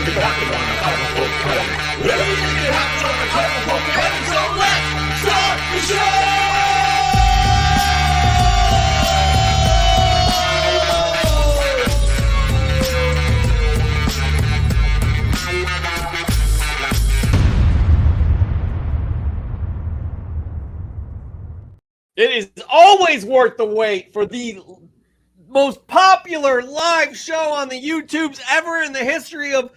Get back on the comic book train. Everything that happens on the comic book train. So let's start the show! It is always worth the wait for the most popular live show on the YouTubes ever in the history of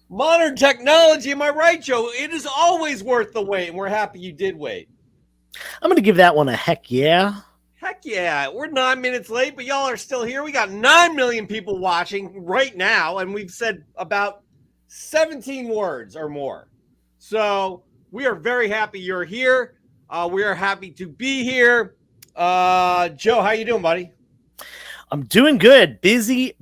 modern technology. Am I right, Joe? It is always worth the wait, and we're happy you did wait. I'm going to give that one a heck yeah. Heck yeah. We're 9 minutes late, but y'all are still here. We got 9 million people watching right now, and we've said about 17 words or more. So we are very happy you're here. We are happy to be here. Joe, how you doing, buddy? I'm doing good. Busy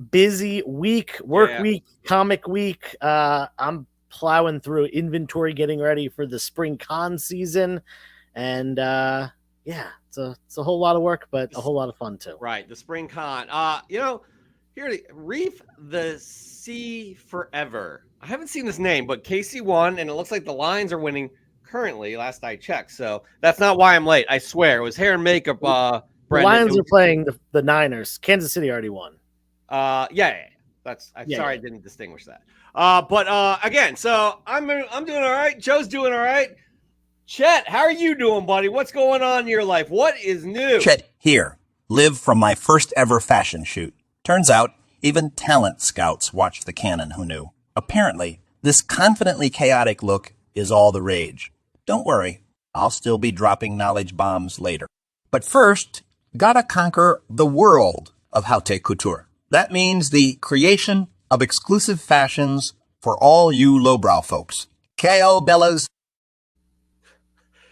week, work week, comic week. I'm plowing through inventory, getting ready for the spring con season. And it's a whole lot of work, but a whole lot of fun too. Right, the spring con. Here, Reef the Sea Forever. I haven't seen this name, but KC won, and it looks like the Lions are winning currently, last I checked. So that's not why I'm late. I swear. It was hair and makeup. The Lions are playing the Niners. Kansas City already won. Yeah. Sorry I didn't distinguish that. But again, so I'm doing all right. Joe's doing all right. Chet, how are you doing, buddy? What's going on in your life? What is new? Chet here. Live from my first ever fashion shoot. Turns out, even talent scouts watched the canon. Who knew? Apparently, this confidently chaotic look is all the rage. Don't worry, I'll still be dropping knowledge bombs later. But first, gotta conquer the world of haute couture. That means the creation of exclusive fashions for all you lowbrow folks. KO Bellas.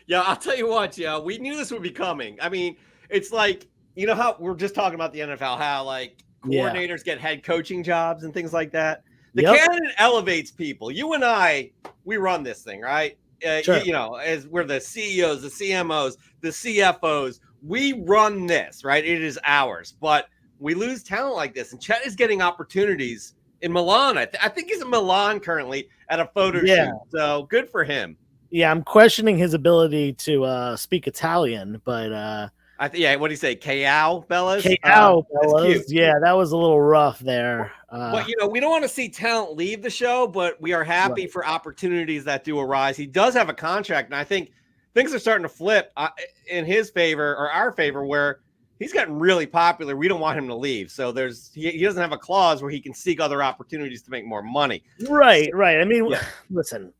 Yeah, I'll tell you what, we knew this would be coming. I mean, it's like, you know how we're just talking about the NFL, how like coordinators get head coaching jobs and things like that. The canon elevates people. You and I, we run this thing, right? Sure. As we're the CEOs, the CMOs, the CFOs, we run this, right? It is ours. But we lose talent like this. And Chet is getting opportunities in Milan. I think he's in Milan currently at a photo shoot. So good for him. Yeah, I'm questioning his ability to speak Italian, but what do you say? Ciao, Bellas? Ciao, Bellas. Yeah, that was a little rough there. But, we don't want to see talent leave the show, but we are happy for opportunities that do arise. He does have a contract, and I think things are starting to flip in his favor or our favor, where he's gotten really popular. We don't want him to leave. So he doesn't have a clause where he can seek other opportunities to make more money. Right. I mean, listen,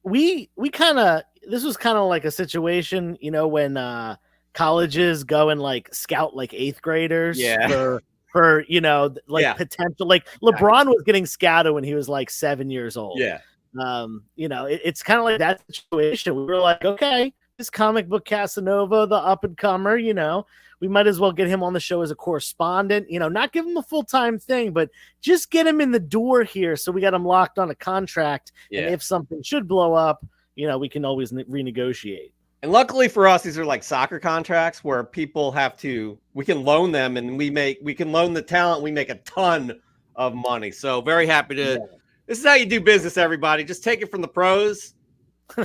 we kind of, this was kind of like a situation, when colleges go and like scout like 8th graders for potential, like LeBron was getting scouted when he was like 7 years old. Yeah. It's kind of like that situation. We were like, okay, this comic book Casanova, the up and comer, we might as well get him on the show as a correspondent, not give him a full-time thing, but just get him in the door here. So we got him locked on a contract. Yeah. And if something should blow up, we can always renegotiate. And luckily for us, these are like soccer contracts where people we can loan them and we can loan the talent. We make a ton of money. So very happy to, this is how you do business, everybody. Just take it from the pros,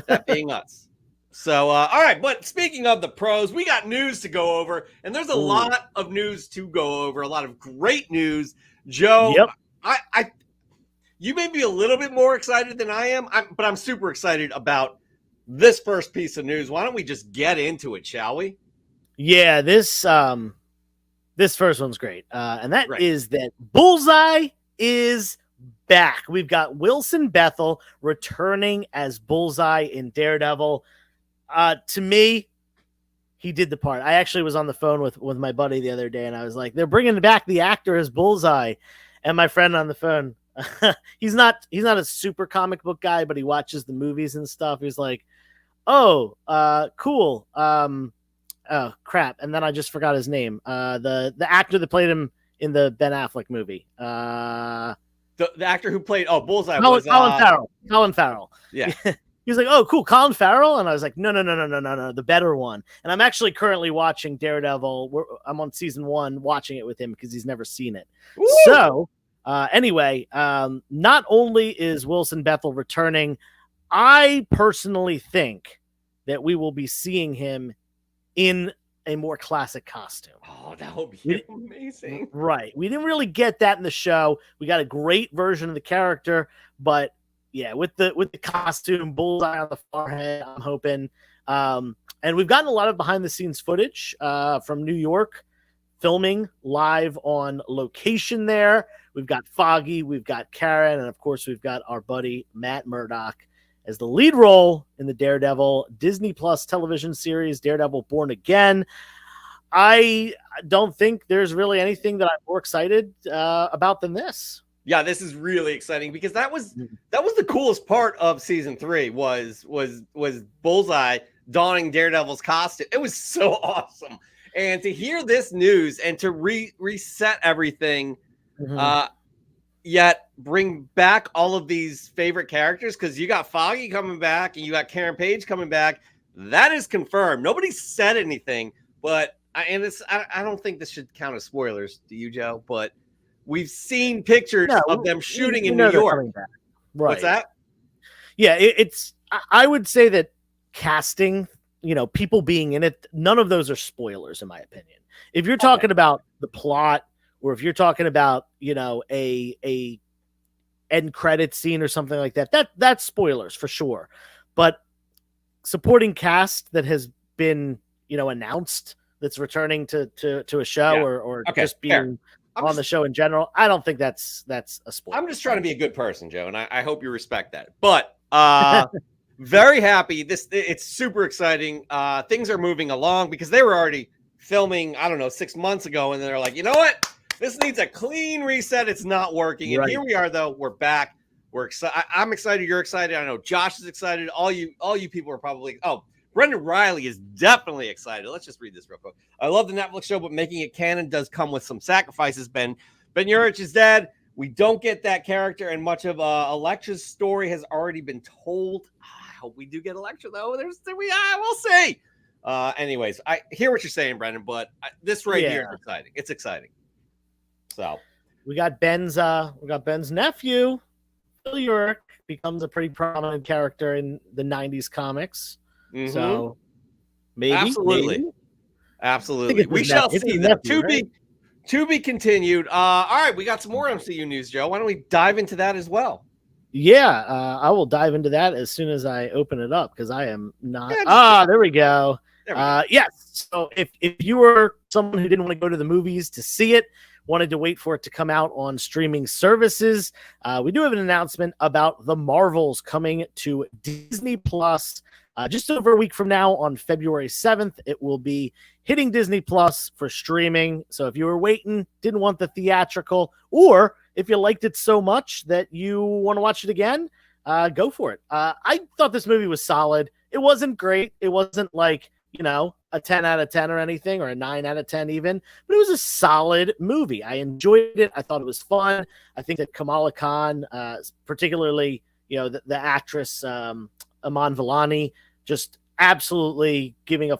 that being us. So, all right. But speaking of the pros, we got news to go over, and there's a lot of news to go over, a lot of great news. Joe, you may be a little bit more excited than I am, but I'm super excited about this first piece of news. Why don't we just get into it, shall we? Yeah, this first one's great. And that is that Bullseye is back. We've got Wilson Bethel returning as Bullseye in Daredevil. To me, he did the part. I actually was on the phone with my buddy the other day, and I was like, they're bringing back the actor as Bullseye. And my friend on the phone, he's not a super comic book guy, but he watches the movies and stuff. He's like, oh, cool. Oh, crap. And then I just forgot his name. The actor that played him in the Ben Affleck movie. The actor who played Bullseye was Colin Farrell. Colin Farrell. Yeah. He was like, oh, cool, Colin Farrell? And I was like, no, the better one. And I'm actually currently watching Daredevil. I'm on season 1 watching it with him because he's never seen it. Woo! So Anyway, not only is Wilson Bethel returning, I personally think that we will be seeing him in a more classic costume. Oh, that would be amazing. Right. We didn't really get that in the show. We got a great version of the character, but yeah, with the costume, bullseye on the forehead, I'm hoping. And we've gotten a lot of behind the scenes footage from New York, filming live on location there. We've got Foggy, we've got Karen, and of course we've got our buddy Matt Murdock as the lead role in the Daredevil Disney Plus television series, Daredevil Born Again. I don't think there's really anything that I'm more excited about than this. Yeah, this is really exciting because that was the coolest part of season 3 was Bullseye donning Daredevil's costume. It was so awesome. And to hear this news and to reset everything, yet bring back all of these favorite characters, because you got Foggy coming back and you got Karen Page coming back. That is confirmed. Nobody said anything, but I don't think this should count as spoilers. Do you, Joe? But we've seen pictures of them shooting in New York. Right. What's that? Yeah, I would say that casting, people being in it, none of those are spoilers in my opinion. If you're talking about the plot, or if you're talking about, a end credit scene or something like that's spoilers for sure. But supporting cast that has been, announced, that's returning to a show or just being on the show in general, I don't think that's a spoiler. I'm just trying to be a good person, Joe, and I hope you respect that. But very happy. It's super exciting. Things are moving along because they were already filming, 6 months ago, and they're like, you know what? This needs a clean reset. It's not working. And here we are, though. We're back. We're excited. I'm excited. You're excited. I know Josh is excited. All you people are probably. Oh, Brendan Riley is definitely excited. Let's just read this real quick. I love the Netflix show, but making it canon does come with some sacrifices. Ben Urich is dead. We don't get that character, and much of Elektra's story has already been told. I hope we do get Elektra, though. We'll see. Anyways, I hear what you're saying, Brendan, but this here is exciting. It's exciting. So we got Ben's nephew, Phil Urich, becomes a pretty prominent character in the 90s comics. Mm-hmm. So maybe. Absolutely. We shall see that. To be continued. All right, we got some more MCU news, Joe. Why don't we dive into that as well? Yeah, I will dive into that as soon as I open it up, because I am not. There we go. Yes. So if you were someone who didn't want to go to the movies to see it, wanted to wait for it to come out on streaming services, we do have an announcement about the Marvels coming to Disney Plus just over a week from now on February 7th. It will be hitting Disney Plus for streaming. So if you were waiting, didn't want the theatrical, or if you liked it so much that you want to watch it again, go for it. I thought this movie was solid. It wasn't great. It wasn't like, a 10 out of 10 or anything, or a 9 out of 10 even, but it was a solid movie. I enjoyed it. I thought it was fun. I think that Kamala Khan, particularly, the actress, Aman Vellani, just absolutely giving a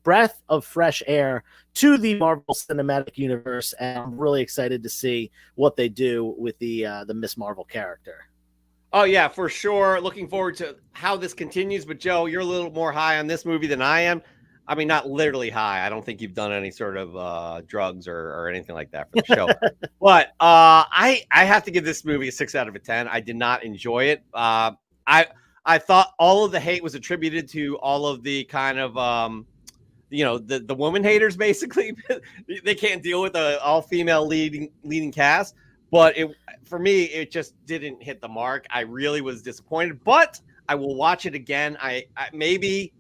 breath of fresh air to the Marvel Cinematic Universe. And I'm really excited to see what they do with the Miss Marvel character. Oh, yeah, for sure. Looking forward to how this continues. But, Joe, you're a little more high on this movie than I am. I mean, not literally high. I don't think you've done any sort of drugs or anything like that for the show. But I have to give this movie a 6 out of 10. I did not enjoy it. I thought all of the hate was attributed to all of the kind of, the woman haters, basically. They can't deal with an all-female leading cast. But for me, it just didn't hit the mark. I really was disappointed. But I will watch it again. Maybe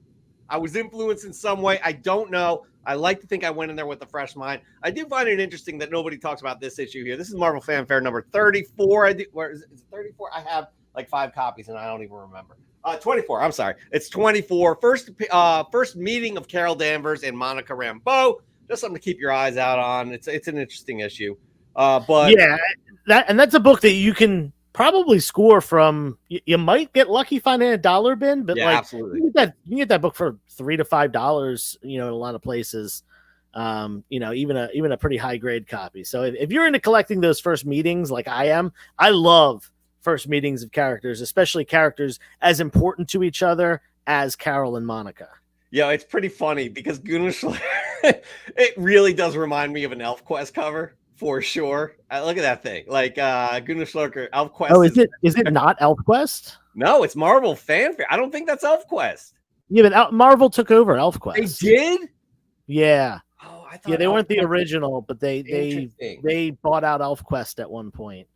I was influenced in some way. I don't know. I like to think I went in there with a fresh mind. I do find it interesting that nobody talks about this issue here. This is Marvel Fanfare number 34. Is it 34? I have like 5 copies and I don't even remember. 24. I'm sorry. It's 24. First meeting of Carol Danvers and Monica Rambeau. Just something to keep your eyes out on. It's an interesting issue. But yeah, that's a book that you can probably score from. You might get lucky finding a dollar bin, but absolutely, you can get that book for $3 to $5. In a lot of places. even a pretty high grade copy. So if you're into collecting those first meetings like I am, I love first meetings of characters, especially characters as important to each other as Carol and Monica. Yeah, it's pretty funny because Gunnar it really does remind me of an ElfQuest cover for sure. Look at that thing, like Gunnar Schlurker, ElfQuest. Oh, is it not ElfQuest? No, it's Marvel fanfare. I don't think that's ElfQuest. Yeah, but Marvel took over ElfQuest. They did? Yeah. Oh, I thought. Yeah, they weren't the original, but they bought out ElfQuest at one point.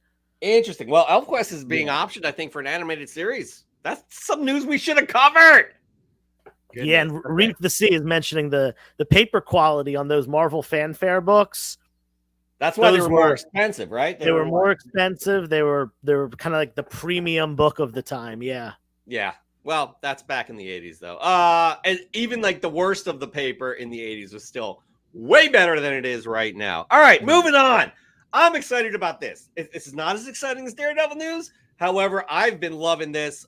Interesting. Well, ElfQuest is being optioned, I think, for an animated series. That's some news we should have covered. Goodness. Yeah, and Reef the Sea is mentioning the paper quality on those Marvel fanfare books. That's why they were more expensive, right? They were more expensive. They were kind of like the premium book of the time. Yeah. Yeah. Well, that's back in the 80s, though. And even like the worst of the paper in the 80s was still way better than it is right now. All right, moving on. I'm excited about this. This is not as exciting as Daredevil news. However, I've been loving this.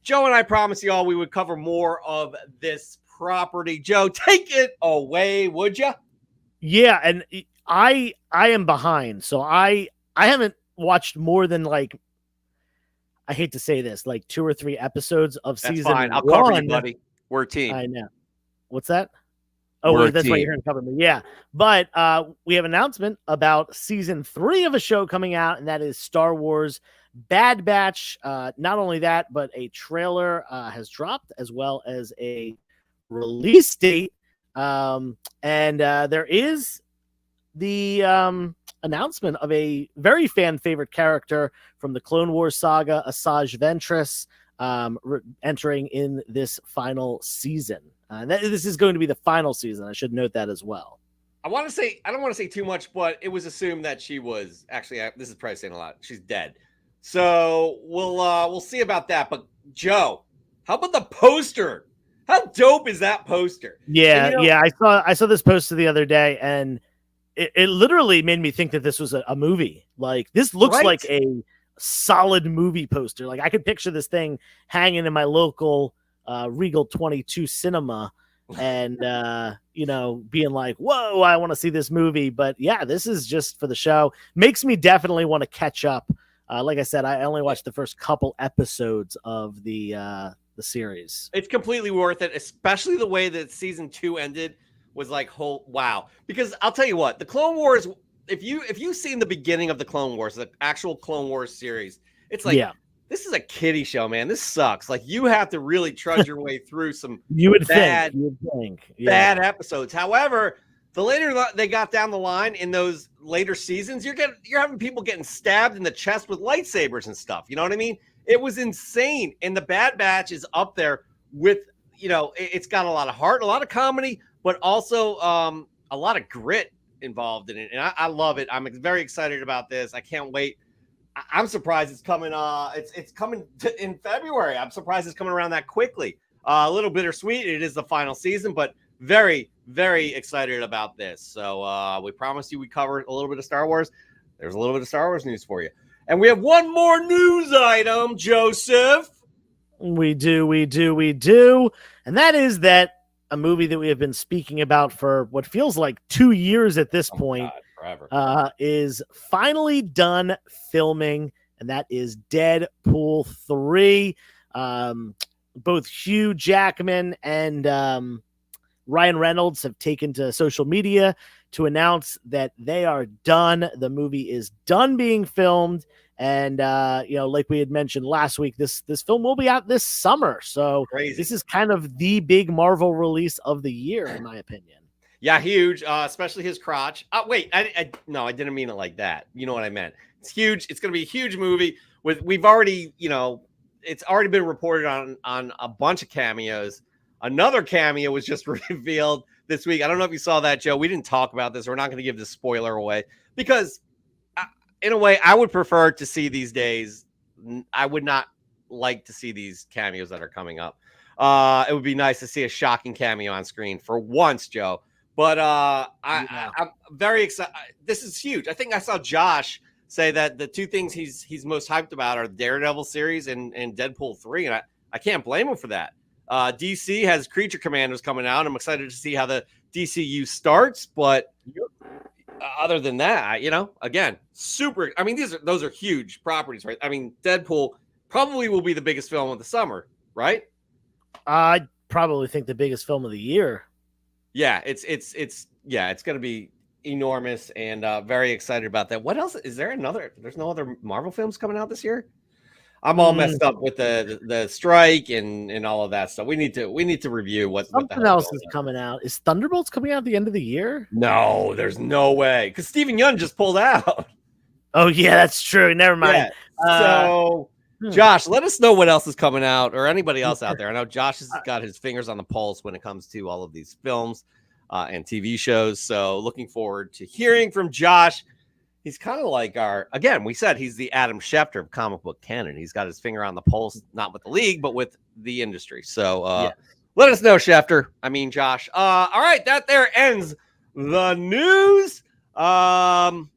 Joe and I promised you all we would cover more of this property. Joe, take it away, would you? Yeah, and I am behind, so I haven't watched more than like, I hate to say this, like 2 or 3 episodes of That's season fine. I'll 1. cover you, buddy. We're a team. I know. What's that? Oh, that's why you're going to cover me. Yeah. But we have an announcement about season 3 of a show coming out, and that is Star Wars Bad Batch. Not only that, but a trailer has dropped as well as a release date. And there is the announcement of a very fan favorite character from the Clone Wars saga, Asajj Ventress, entering in this final season. This is going to be the final season. I should note that as well. I don't want to say too much, but it was assumed that she was actually, this is probably saying a lot, she's dead. So we'll see about that. But Joe, how about the poster? How dope is that poster? Yeah, and, yeah. I saw this poster the other day, and it literally made me think that this was a movie. Like, this looks like a solid movie poster. Like, I could picture this thing hanging in my local Regal 22 cinema and being like, whoa, I want to see this movie. But yeah, this is just for the show. Makes me definitely want to catch up. Like I said, I only watched the first couple episodes of the series. It's completely worth it, especially the way that season 2 ended was like, wow. Because I'll tell you what, the Clone Wars, if you've seen the beginning of the Clone Wars, the actual Clone Wars series, it's like, this is a kiddie show, man. This sucks. Like, you have to really trudge your way through some bad episodes. However, the later they got down the line in those later seasons, you're having people getting stabbed in the chest with lightsabers and stuff. You know what I mean? It was insane. And the Bad Batch is up there with, it's got a lot of heart, a lot of comedy, but also a lot of grit involved in it. And I love it. I'm very excited about this. I can't wait. I'm surprised it's coming. It's coming in February. I'm surprised it's coming around that quickly. A little bittersweet. It is the final season, but very, very excited about this. So we promised you we cover a little bit of Star Wars. There's a little bit of Star Wars news for you. And we have one more news item, Joseph. We do. And that is that a movie that we have been speaking about for what feels like 2 years at this point. God, forever. Is finally done filming, and that is Deadpool 3. Both Hugh Jackman and Ryan Reynolds have taken to social media to announce that they are done. The movie is done being filmed, and like we had mentioned last week, this film will be out this summer. So This is kind of the big Marvel release of the year, in my opinion. Yeah, huge, especially his crotch. Wait, no, I didn't mean it like that. You know what I meant. It's huge. It's going to be a huge movie. We've already, it's already been reported on a bunch of cameos. Another cameo was just revealed this week. I don't know if you saw that, Joe. We didn't talk about this. We're not going to give this spoiler away because, in a way, I would prefer to see these days. I would not like to see these cameos that are coming up. It would be nice to see a shocking cameo on screen for once, Joe. But I'm very excited. This is huge. I think I saw Josh say that the two things he's most hyped about are the Daredevil series and Deadpool 3, and I can't blame him for that. DC has Creature Commandos coming out. I'm excited to see how the DCU starts, but other than that, again, super. I mean, those are huge properties, right? I mean, Deadpool probably will be the biggest film of the summer, right? I probably think the biggest film of the year. Yeah, it's going to be enormous, and very excited about that. What else is there? There's no other Marvel films coming out this year. I'm all messed up with the strike and all of that stuff. We need to review what something else is coming out. Is Thunderbolts coming out at the end of the year? No, there's no way, because Steven Yeun just pulled out. Oh yeah, that's true. Never mind. Yeah. Josh, let us know what else is coming out, or anybody else out there. I know Josh has got his fingers on the pulse when it comes to all of these films and TV shows. So looking forward to hearing from Josh. He's kind of like we said he's the Adam Schefter of comic book canon. He's got his finger on the pulse, not with the league, but with the industry. So let us know, Schefter. I mean, Josh. All right, that there ends the news. Brendan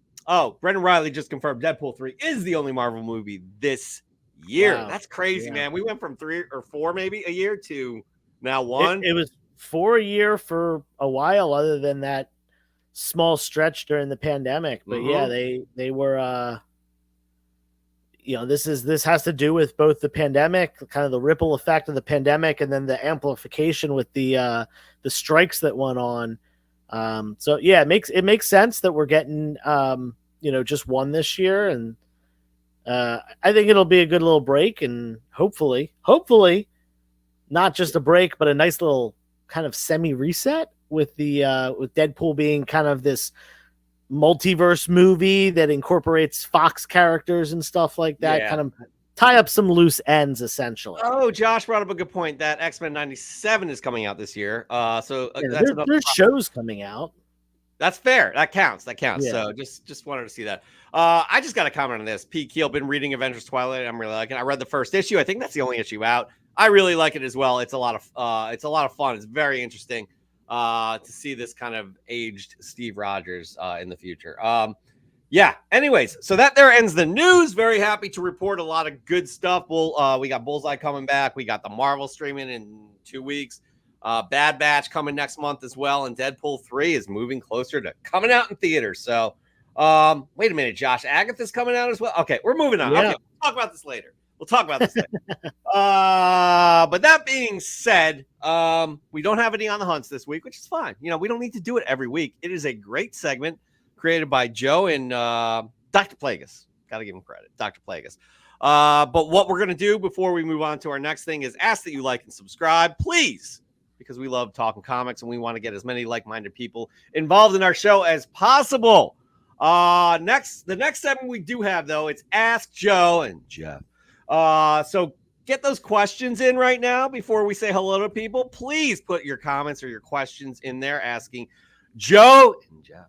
Riley just confirmed Deadpool 3 is the only Marvel movie this year. Wow. That's crazy, man. We went from 3 or 4 maybe a year to now 1. It was 4 a year for a while, other than that small stretch during the pandemic. But yeah, they were this has to do with both the pandemic, kind of the ripple effect of the pandemic, and then the amplification with the strikes that went on. So yeah, it makes sense that we're getting just one this year, and I think it'll be a good little break, and hopefully not just a break, but a nice little kind of semi reset with with Deadpool being kind of this multiverse movie that incorporates Fox characters and stuff like that. Kind of tie up some loose ends, essentially. Oh, Josh brought up a good point that X-Men 97 is coming out this year. There's shows coming out. That's fair. That counts. Yeah. So just wanted to see that. I just got a comment on this. P. Keel, been reading Avengers Twilight. I'm really liking it. I read the first issue. I think that's the only issue out. I really like it as well. It's a lot of fun. It's very interesting to see this kind of aged Steve Rogers in the future. Anyways, so that there ends the news. Very happy to report a lot of good stuff. We got Bullseye coming back. We got the Marvel streaming in 2 weeks. Bad Batch coming next month as well, and Deadpool 3 is moving closer to coming out in theaters. So, wait a minute, Josh, Agatha's coming out as well. Okay, we're moving on. Yeah. Okay, we'll talk about this later. But that being said, we don't have any on the hunts this week, which is fine. We don't need to do it every week. It is a great segment created by Joe and Dr. Plagueis. Got to give him credit, Dr. Plagueis. But what we're going to do before we move on to our next thing is ask that you like and subscribe, please, because we love talking comics and we want to get as many like-minded people involved in our show as possible. The next segment we do have, though, it's Ask Joe and Jeff. So get those questions in right now before we say hello to people. Please put your comments or your questions in there asking Joe and Jeff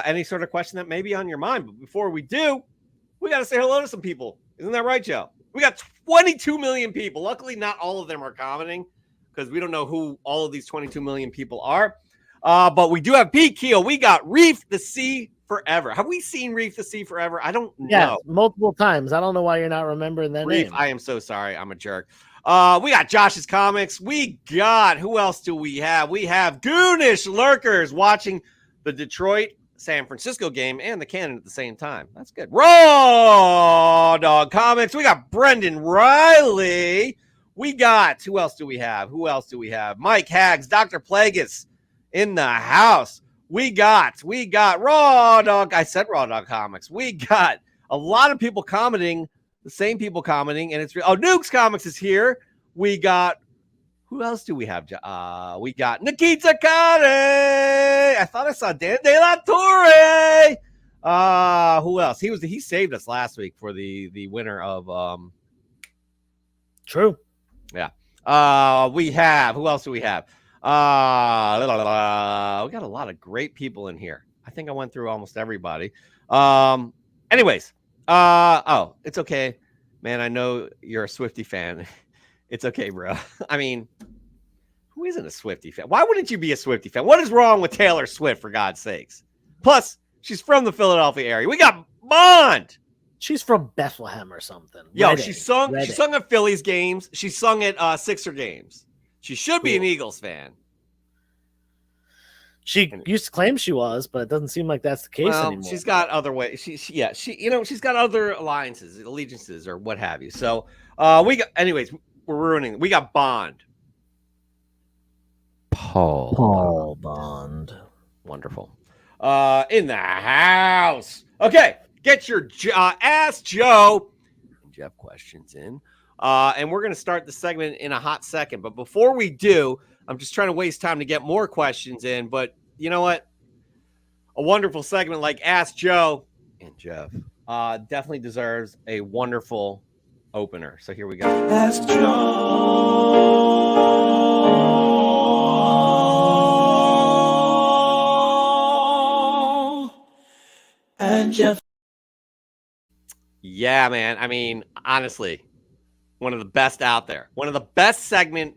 any sort of question that may be on your mind. But before we do, we got to say hello to some people. Isn't that right, Joe? We got 22 million people. Luckily, not all of them are commenting, because we don't know who all of these 22 million people are. But we do have Pete Keel. We got Reef the Sea Forever. Have we seen Reef the Sea Forever? I don't know. Yeah, multiple times. I don't know why you're not remembering that Reef, name. I am so sorry. I'm a jerk. We got Josh's Comics. We got, who else do we have? We have Goonish Lurkers watching the Detroit-San Francisco game and the Cannon at the same time. That's good. Raw Dog Comics. We got Brendan Riley. We got, who else do we have? Mike Haggs, Dr. Plagueis in the house. We got Raw Dog. I said Raw Dog Comics. We got a lot of people commenting, the same people commenting, and it's Nukes Comics is here. We got, who else do we have? We got Nikita Kade. I thought I saw Dan De La Torre. Who else? He saved us last week for the winner of True. Yeah. We have, who else do we have? We got a lot of great people in here. I think I went through almost everybody. Anyways, it's okay, man. I know you're a Swiftie fan. It's okay, bro. I mean, who isn't a Swiftie fan? Why wouldn't you be a Swiftie fan? What is wrong with Taylor Swift, for God's sakes? Plus, she's from the Philadelphia area. We got Bond. She's from Bethlehem or something. Yo, she sung at Phillies games. She sung at Sixer games. She should be an Eagles fan. She used to claim she was, but it doesn't seem like that's the case anymore. She's got other ways. She's got other alliances, allegiances, or what have you. So anyways, we're ruining it. We got Bond. Paul Bond. Wonderful. In the house. Okay, get your Ask Joe and Jeff questions in. And we're going to start the segment in a hot second. But before we do, I'm just trying to waste time to get more questions in. But you know what? A wonderful segment like Ask Joe and Jeff definitely deserves a wonderful opener. So here we go. Ask Joe and Jeff. Yeah, man. I mean, honestly, one of the best out there. One of the best segment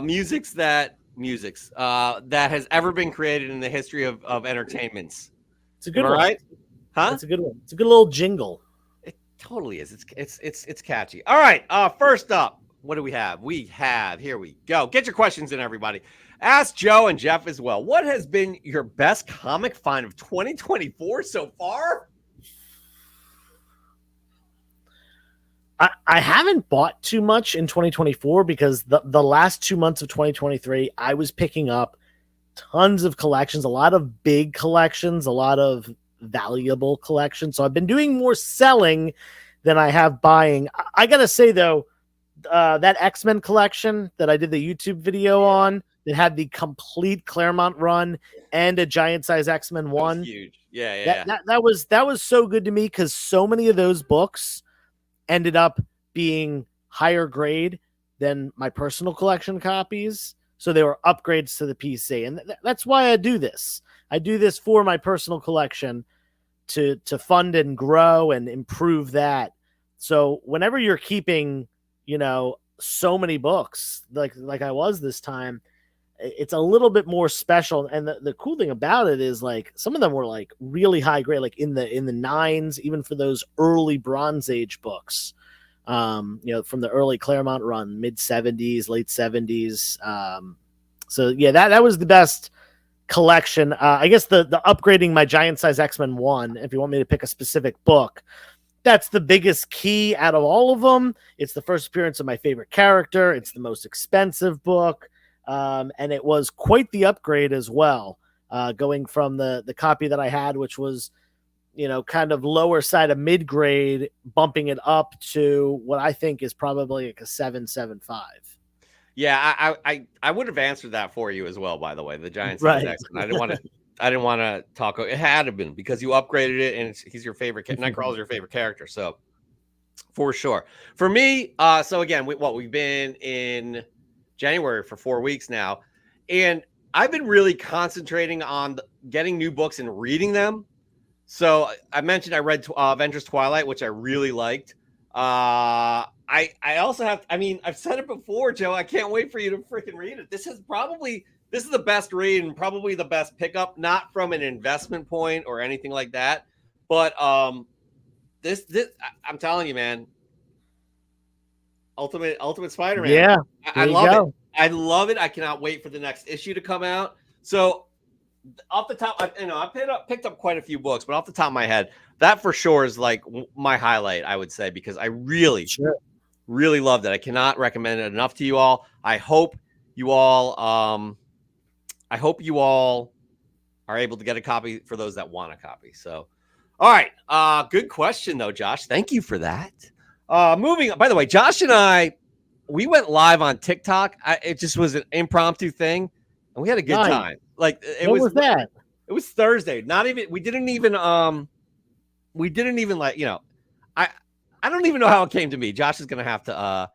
musics that has ever been created in the history of entertainments. It's a good one, right? Huh? It's a good one. It's a good little jingle. It totally is. It's catchy. All right. First up, what do we have? Here we go. Get your questions in, everybody. Ask Joe and Jeff as well. What has been your best comic find of 2024 so far? I haven't bought too much in 2024 because the last 2 months of 2023, I was picking up tons of collections, a lot of big collections, a lot of valuable collections. So I've been doing more selling than I have buying. I got to say, though, that X-Men collection that I did the YouTube video on that had the complete Claremont run and a giant size X-Men 1. Huge. Yeah. That was so good to me because so many of those books ended up being higher grade than my personal collection copies. So they were upgrades to the PC. And that's why I do this. I do this for my personal collection to fund and grow and improve that. So whenever you're keeping, so many books like I was this time, it's a little bit more special. And the cool thing about it is like some of them were like really high grade, like in the 9s, even for those early Bronze Age books, from the early Claremont run, mid 70s, late 70s. So yeah, that was the best collection. I guess the upgrading my giant size X-Men 1, if you want me to pick a specific book, that's the biggest key out of all of them. It's the first appearance of my favorite character. It's the most expensive book. And it was quite the upgrade as well, going from the copy that I had, which was, kind of lower side of mid-grade, bumping it up to what I think is probably like a 7.75. Yeah, I would have answered that for you as well, by the way, the Giants. Right. I didn't want to talk. It had to have been because you upgraded it and he's your favorite. Nightcrawler's your favorite character. So for sure. For me, so again, we've been in January for 4 weeks now, and I've been really concentrating on getting new books and reading them. So I mentioned I read Avengers Twilight, which I really liked. I also have, I've said it before, Joe, I can't wait for you to freaking read it. This is the best read and probably the best pickup, not from an investment point or anything like that, but this I'm telling you, man, Ultimate Spider-Man. Yeah, I love it. I love it. I cannot wait for the next issue to come out. So off the top, I picked up quite a few books, but off the top of my head, that for sure is like my highlight, I would say, because I really loved it. I cannot recommend it enough to you all. I hope you all are able to get a copy for those that want a copy. So, all right. Good question though, Josh. Thank you for that. Moving on. By the way, Josh and I, we went live on TikTok. It just was an impromptu thing, and we had a good time. Like what was that? It was Thursday. We didn't even like, I don't even know how it came to me. Josh is gonna have to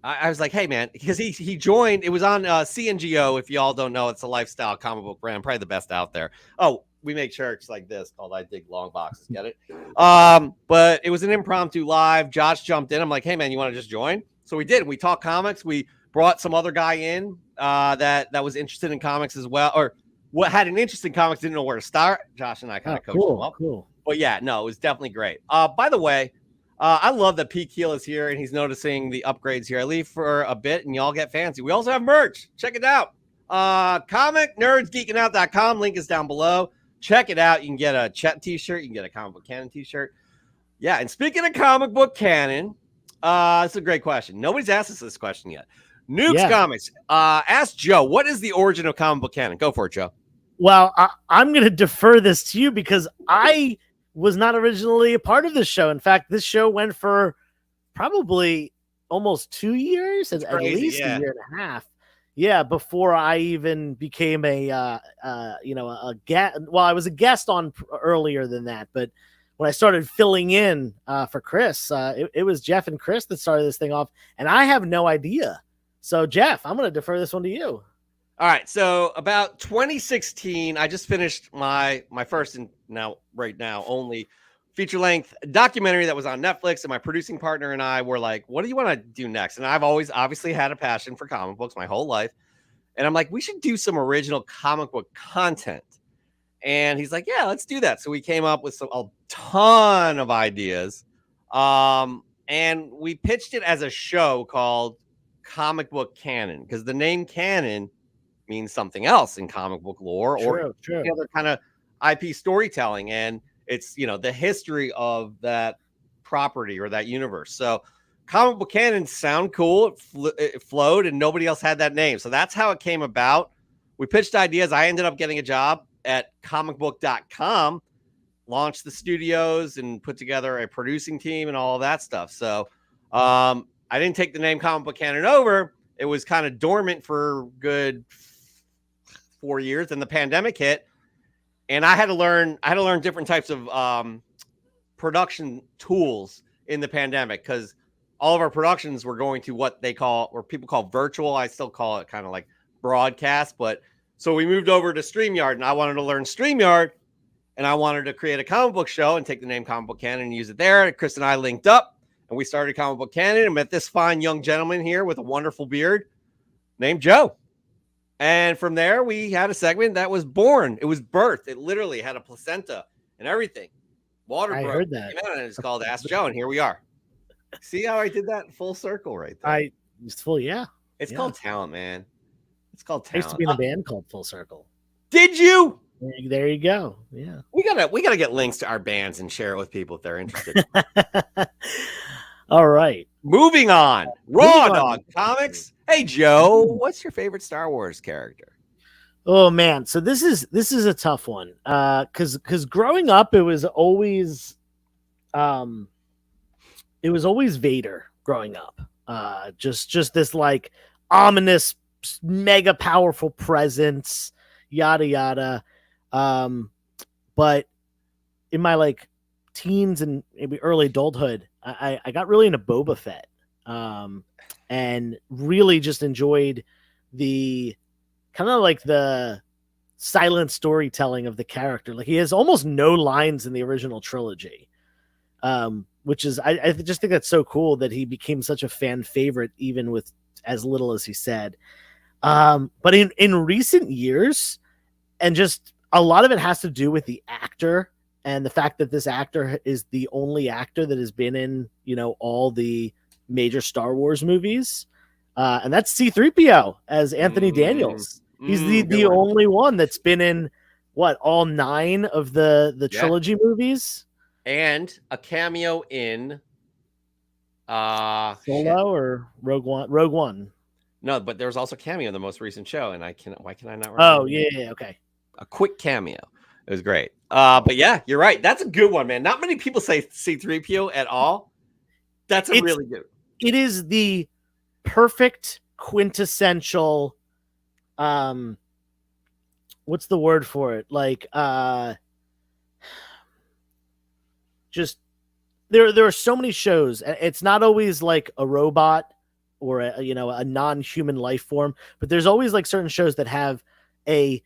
I was like, hey man, because he joined. It was on CNGO. If y'all don't know, it's a lifestyle comic book brand, probably the best out there. Oh, we make shirts like this called I Dig Long Boxes. Get it? But it was an impromptu live. Josh jumped in. I'm like, hey man, you want to just join? So we did. We talked comics. We brought some other guy in that was interested in comics as well, or what had an interest in comics, didn't know where to start. Josh and I kind of coached him up. Cool. But yeah, no, it was definitely great. By the way, I love that Pete Keel is here and he's noticing the upgrades here. I leave for a bit and y'all get fancy. We also have merch. Check it out. comicnerdsgeekingout.com. Link is down below. Check it out. You can get a Chet t-shirt. You can get a Comic Book Canon t-shirt. Yeah, and speaking of Comic Book Canon, it's a great question. Nobody's asked us this question yet. Nukes Comics. Ask Joe, what is the origin of Comic Book Canon? Go for it, Joe. Well, I'm going to defer this to you because I was not originally a part of this show. In fact, this show went for probably almost 2 years, at least a year and a half. Yeah, before I even became a guest. Well, I was a guest on earlier than that, but when I started filling in for Chris, it was Jeff and Chris that started this thing off, and I have no idea. So, Jeff, I'm going to defer this one to you. All right, so about 2016, I just finished my first and right now only feature-length documentary that was on Netflix, and my producing partner and I were like, what do you want to do next? And I've always obviously had a passion for comic books my whole life, and I'm like, we should do some original comic book content. And he's like, yeah, let's do that. So we came up with a ton of ideas, and we pitched it as a show called Comic Book Canon, because the name canon means something else in comic book lore or other kind of IP storytelling. And it's, the history of that property or that universe. So Comic Book Canon sound cool. It flowed and nobody else had that name. So that's how it came about. We pitched ideas. I ended up getting a job at comicbook.com, launched the studios and put together a producing team and all of that stuff. So I didn't take the name Comic Book Canon over. It was kind of dormant for good 4 years, and the pandemic hit, and I had to learn different types of production tools in the pandemic, because all of our productions were going to what people call virtual. I still call it kind of like broadcast, but so we moved over to StreamYard, and I wanted to learn StreamYard, and I wanted to create a comic book show and take the name Comic Book Canon and use it there. Chris and I linked up, and we started Comic Book Canon, and met this fine young gentleman here with a wonderful beard named Joe. And from there, we had a segment that was born. It was birthed. It literally had a placenta and everything. Water I broke. heard that. And it's called Ask Joe, and here we are. See how I did that full circle right there? It's full, yeah. It's called talent, man. It's called I talent. used to be in a band called Full Circle. Did you? There you go. Yeah. We gotta get links to our bands and share it with people if they're interested. All right. Moving on. Raw Dog Comics. Hey Joe, what's your favorite Star Wars character? Oh man, so this is a tough one. Cause growing up it was always Vader growing up. Just this like ominous, mega powerful presence, yada yada. But in my like teens and maybe early adulthood, I got really into Boba Fett. And really just enjoyed the kind of like the silent storytelling of the character. Like he has almost no lines in the original trilogy, which is, I just think that's so cool that he became such a fan favorite, even with as little as he said. But in recent years, and just a lot of it has to do with the actor and the fact that this actor is the only actor that has been in, all the major Star Wars movies, and that's C-3PO as Anthony Daniels. He's the only one that's been in all 9 of the trilogy movies, and a cameo in Solo or Rogue One. No, but there's also a cameo in the most recent show, and why can I not remember? Oh yeah, okay. A quick cameo. It was great. But yeah, you're right. That's a good one, man. Not many people say C-3PO at all. It's really good. It is the perfect quintessential what's the word for it? Like just there are so many shows. It's not always like a robot or a non-human life form, but there's always like certain shows that have a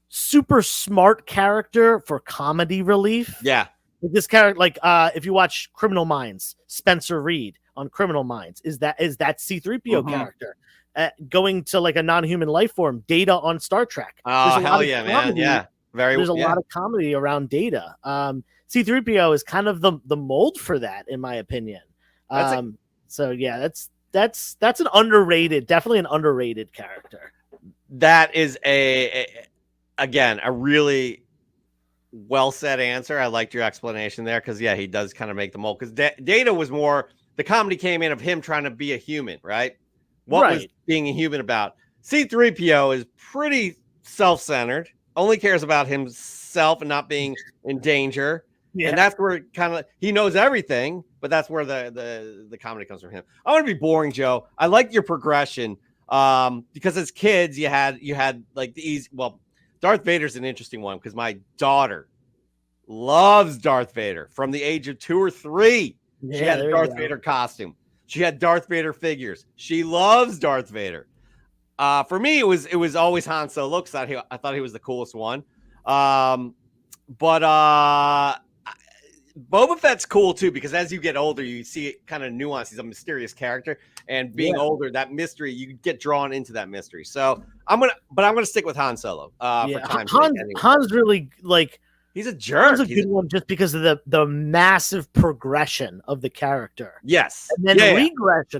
super smart character for comedy relief. Yeah. This character, like if you watch Criminal Minds, Spencer Reed on Criminal Minds is that C-3PO character going to like a non-human life form, Data on Star Trek. Oh hell yeah, man. Yeah. There's a lot of comedy around Data. C-3PO is kind of the mold for that, in my opinion. So yeah, that's an underrated, definitely an underrated character. That is again a really well said answer. I liked your explanation there because he does kind of make the mold. Because Data was more the comedy came in of him trying to be a human, right? What was being a human about? C-3PO is pretty self-centered, only cares about himself and not being in danger. Yeah. And that's where kind of he knows everything, but that's where the comedy comes from him. I want to be boring, Joe. I like your progression because as kids you had like the easy. Well, Darth Vader's an interesting one because my daughter loves Darth Vader from the age of 2 or 3. Yeah, she had a Darth Vader costume. She had Darth Vader figures. She loves Darth Vader. For me, it was always Han Solo because I thought he was the coolest one. But Boba Fett's cool too because as you get older, you see it kind of nuance. He's a mysterious character, and being older, that mystery you get drawn into that mystery. So I'm gonna stick with Han Solo. For time's sake anyway. Han's really like he's a jerk. Han's a good one just because of the massive progression of the character. Yes, and then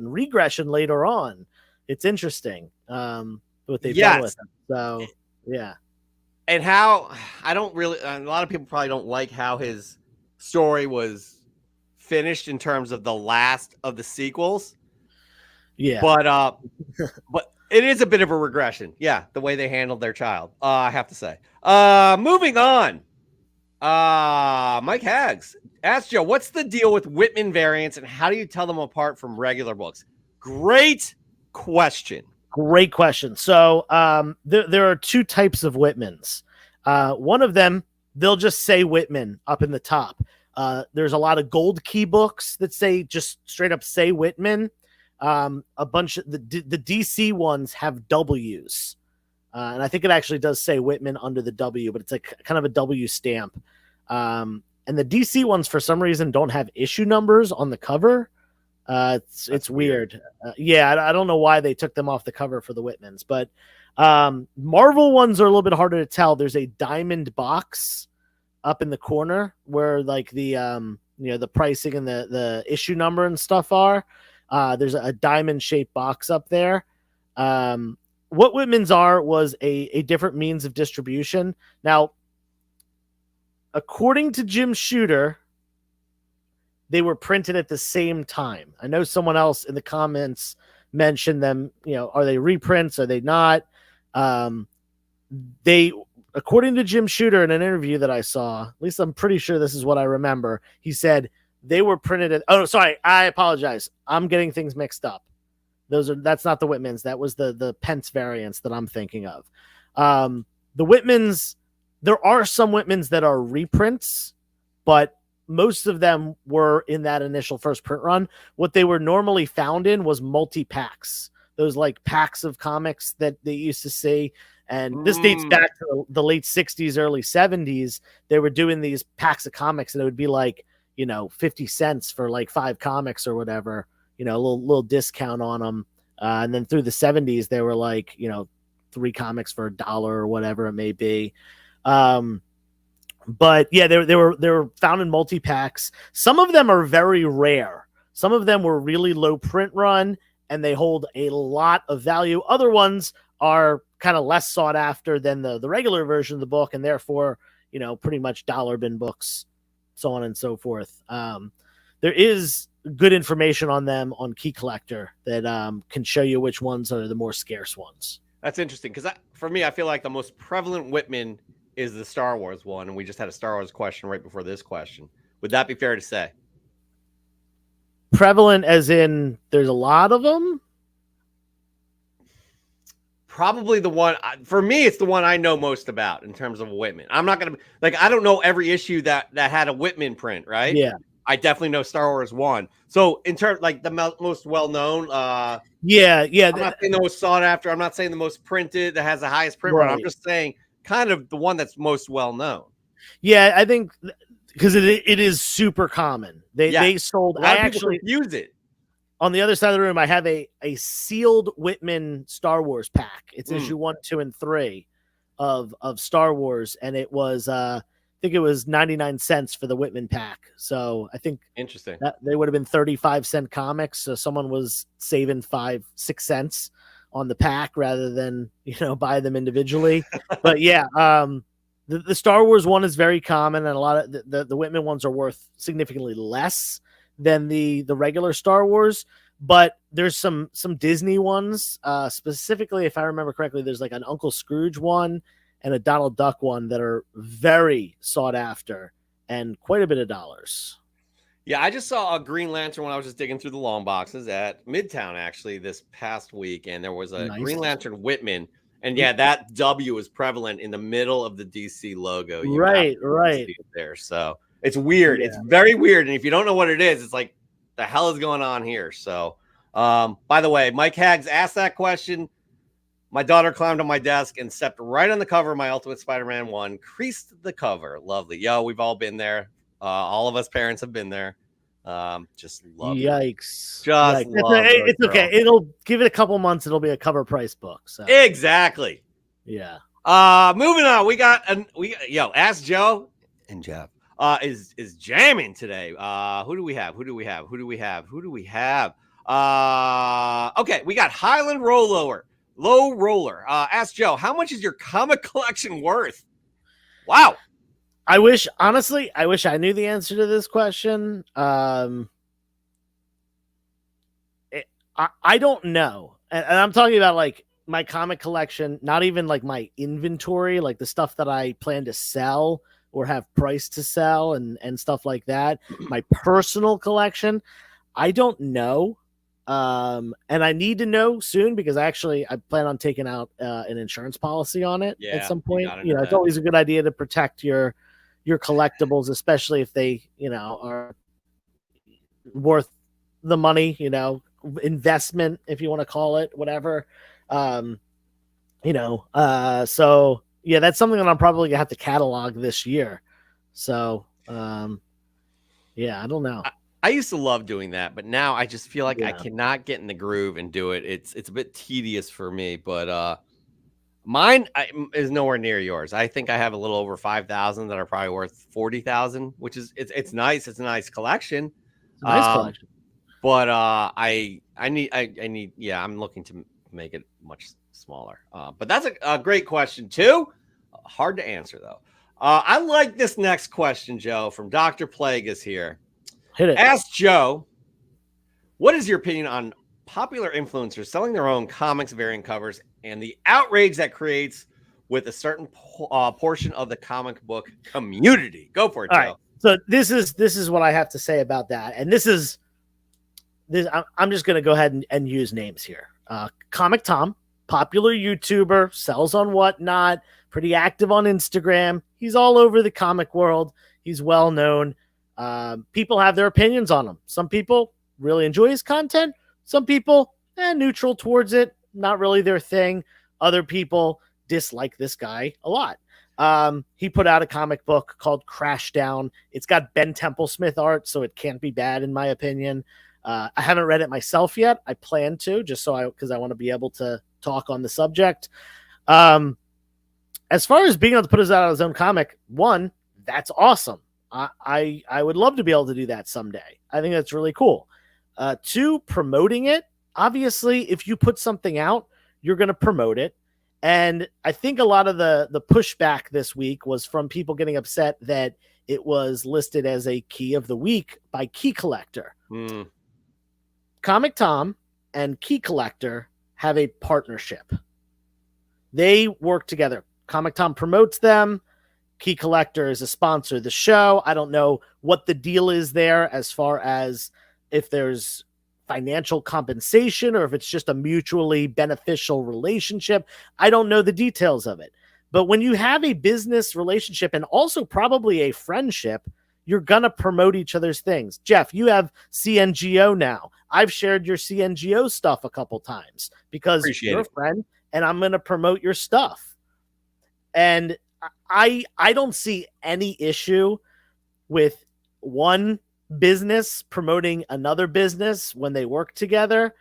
regression later on. It's interesting what they've done with him. So yeah, and how I don't really. A lot of people probably don't like how his story was finished in terms of the last of the sequels. Yeah, but it is a bit of a regression. Yeah, the way they handled their child. I have to say. Moving on. Mike Haggs asked Joe, what's the deal with Whitman variants and how do you tell them apart from regular books? Great question. So there are 2 types of Whitmans. One of them, they'll just say Whitman up in the top. There's a lot of gold key books that say just straight up say Whitman. A bunch of the DC ones have W's. And I think it actually does say Whitman under the W, but it's like kind of a W stamp. And the DC ones, for some reason, don't have issue numbers on the cover. It's weird. I don't know why they took them off the cover for the Whitmans, but Marvel ones are a little bit harder to tell. There's a diamond box up in the corner where like the the pricing and the issue number and stuff are. There's a diamond shaped box up there. What Whitmans are was a different means of distribution. Now, according to Jim Shooter, they were printed at the same time. I know someone else in the comments mentioned them. Are they reprints? Are they not? They, according to Jim Shooter in an interview that I saw, at least I'm pretty sure this is what I remember. He said they were printed at. Oh, sorry, I apologize. I'm getting things mixed up. That's not the Whitmans. That was the Pence variants that I'm thinking of. The Whitmans, there are some Whitmans that are reprints, but most of them were in that initial first print run. What they were normally found in was multi-packs. Those like packs of comics that they used to see. And this dates back to the late 60s, early 70s. They were doing these packs of comics and it would be like, 50 cents for like 5 comics or whatever, a little discount on them. And then through the 70s, they were like, 3 comics for $1 or whatever it may be. But yeah, they were found in multi-packs. Some of them are very rare. Some of them were really low print run and they hold a lot of value. Other ones are kind of less sought after than the regular version of the book, and therefore, pretty much dollar bin books, so on and so forth. There is good information on them on Key Collector that can show you which ones are the more scarce ones. That's interesting because for me, I feel like the most prevalent Whitman is the Star Wars one, and we just had a Star Wars question right before this question. Would that be fair to say? Prevalent as in there's a lot of them? Probably the one, for me, it's the one I know most about in terms of Whitman. I'm not going to, I don't know every issue that had a Whitman print, right? Yeah. I definitely know Star Wars 1. So in terms, the most well-known. I'm not saying the most sought after. I'm not saying the most printed that has the highest print run. I'm just saying kind of the one that's most well-known. Yeah, I think because it is super common. They sold. I actually use it. On the other side of the room, I have a sealed Whitman Star Wars pack. It's issue 1, 2, and 3 of Star Wars, and it was I think it was 99 cents for the Whitman pack. So I think interesting that they would have been 35-cent comics. So someone was saving 5-6 cents on the pack rather than, buy them individually. But yeah, the Star Wars one is very common, and a lot of the Whitman ones are worth significantly less than the regular Star Wars. But there's some Disney ones, specifically, if I remember correctly, there's like an Uncle Scrooge one and a Donald Duck one that are very sought after and quite a bit of dollars. Yeah, I just saw a Green Lantern when I was just digging through the long boxes at Midtown actually this past week, and there was a Green Lantern Whitman, and yeah, that W is prevalent in the middle of the DC logo. Right. See it there, so it's weird. Yeah. It's very weird, and if you don't know what it is, it's like, the hell is going on here? So, by the way, Mike Haggs asked that question. My daughter climbed on my desk and stepped right on the cover of my Ultimate Spider-Man 1, creased the cover. Lovely. Yo, we've all been there. All of us parents have been there. Just love it. Yikes. Love it. It's okay. It'll give it a couple months. It'll be a cover price book. So. Exactly. Yeah. Moving on. We got Ask Joe and Jeff is jamming today. Who do we have? Okay, we got Highland Low Roller. Ask Joe, how much is your comic collection worth? Wow. I wish I knew the answer to this question. I don't know. And I'm talking about like my comic collection, not even like my inventory, like the stuff that I plan to sell or have price to sell and stuff like that. My personal collection, I don't know. And I need to know soon because I plan on taking out an insurance policy on it at some point. It's always a good idea to protect your collectibles, especially if they, are worth the money, investment, if you want to call it, whatever. So yeah, that's something that I'm probably gonna have to catalog this year. So, yeah, I don't know. I used to love doing that, but now I just feel like I cannot get in the groove and do it. It's a bit tedious for me, but mine is nowhere near yours. I think I have a little over 5,000 that are probably worth 40,000, which is it's nice. It's a nice collection. It's a nice collection. But I need I'm looking to make it much smaller. But that's a great question too. Hard to answer though. I like this next question, Joe, from Dr. Plagueis here. Hit it. Ask Joe, what is your opinion on popular influencers selling their own comics variant covers and the outrage that creates with a certain portion of the comic book community? Go for it, Joe. Right. So this is what I have to say about that. And this I'm just going to go ahead and use names here. Comic Tom, popular YouTuber, sells on Whatnot, pretty active on Instagram. He's all over the comic world. He's well known. People have their opinions on him. Some people really enjoy his content. Some people, neutral towards it. Not really their thing. Other people dislike this guy a lot. He put out a comic book called Crash Down. It's got Ben Templesmith art, so it can't be bad in my opinion. I haven't read it myself yet. I plan to, just because I want to be able to talk on the subject. As far as being able to put out his own comic, one, that's awesome. I would love to be able to do that someday. I think that's really cool. Two, promoting it. Obviously, if you put something out, you're going to promote it. And I think a lot of the pushback this week was from people getting upset that it was listed as a key of the week by Key Collector. Comic Tom and Key Collector have a partnership. They work together. Comic Tom promotes them. Key Collector is a sponsor of the show. I don't know what the deal is there as far as if there's financial compensation or if it's just a mutually beneficial relationship. I don't know the details of it. But when you have a business relationship and also probably a friendship, you're going to promote each other's things. Jeff, you have CNGO now. I've shared your CNGO stuff a couple times because you're a friend and I'm going to promote your stuff. And I don't see any issue with one business promoting another business when they work together.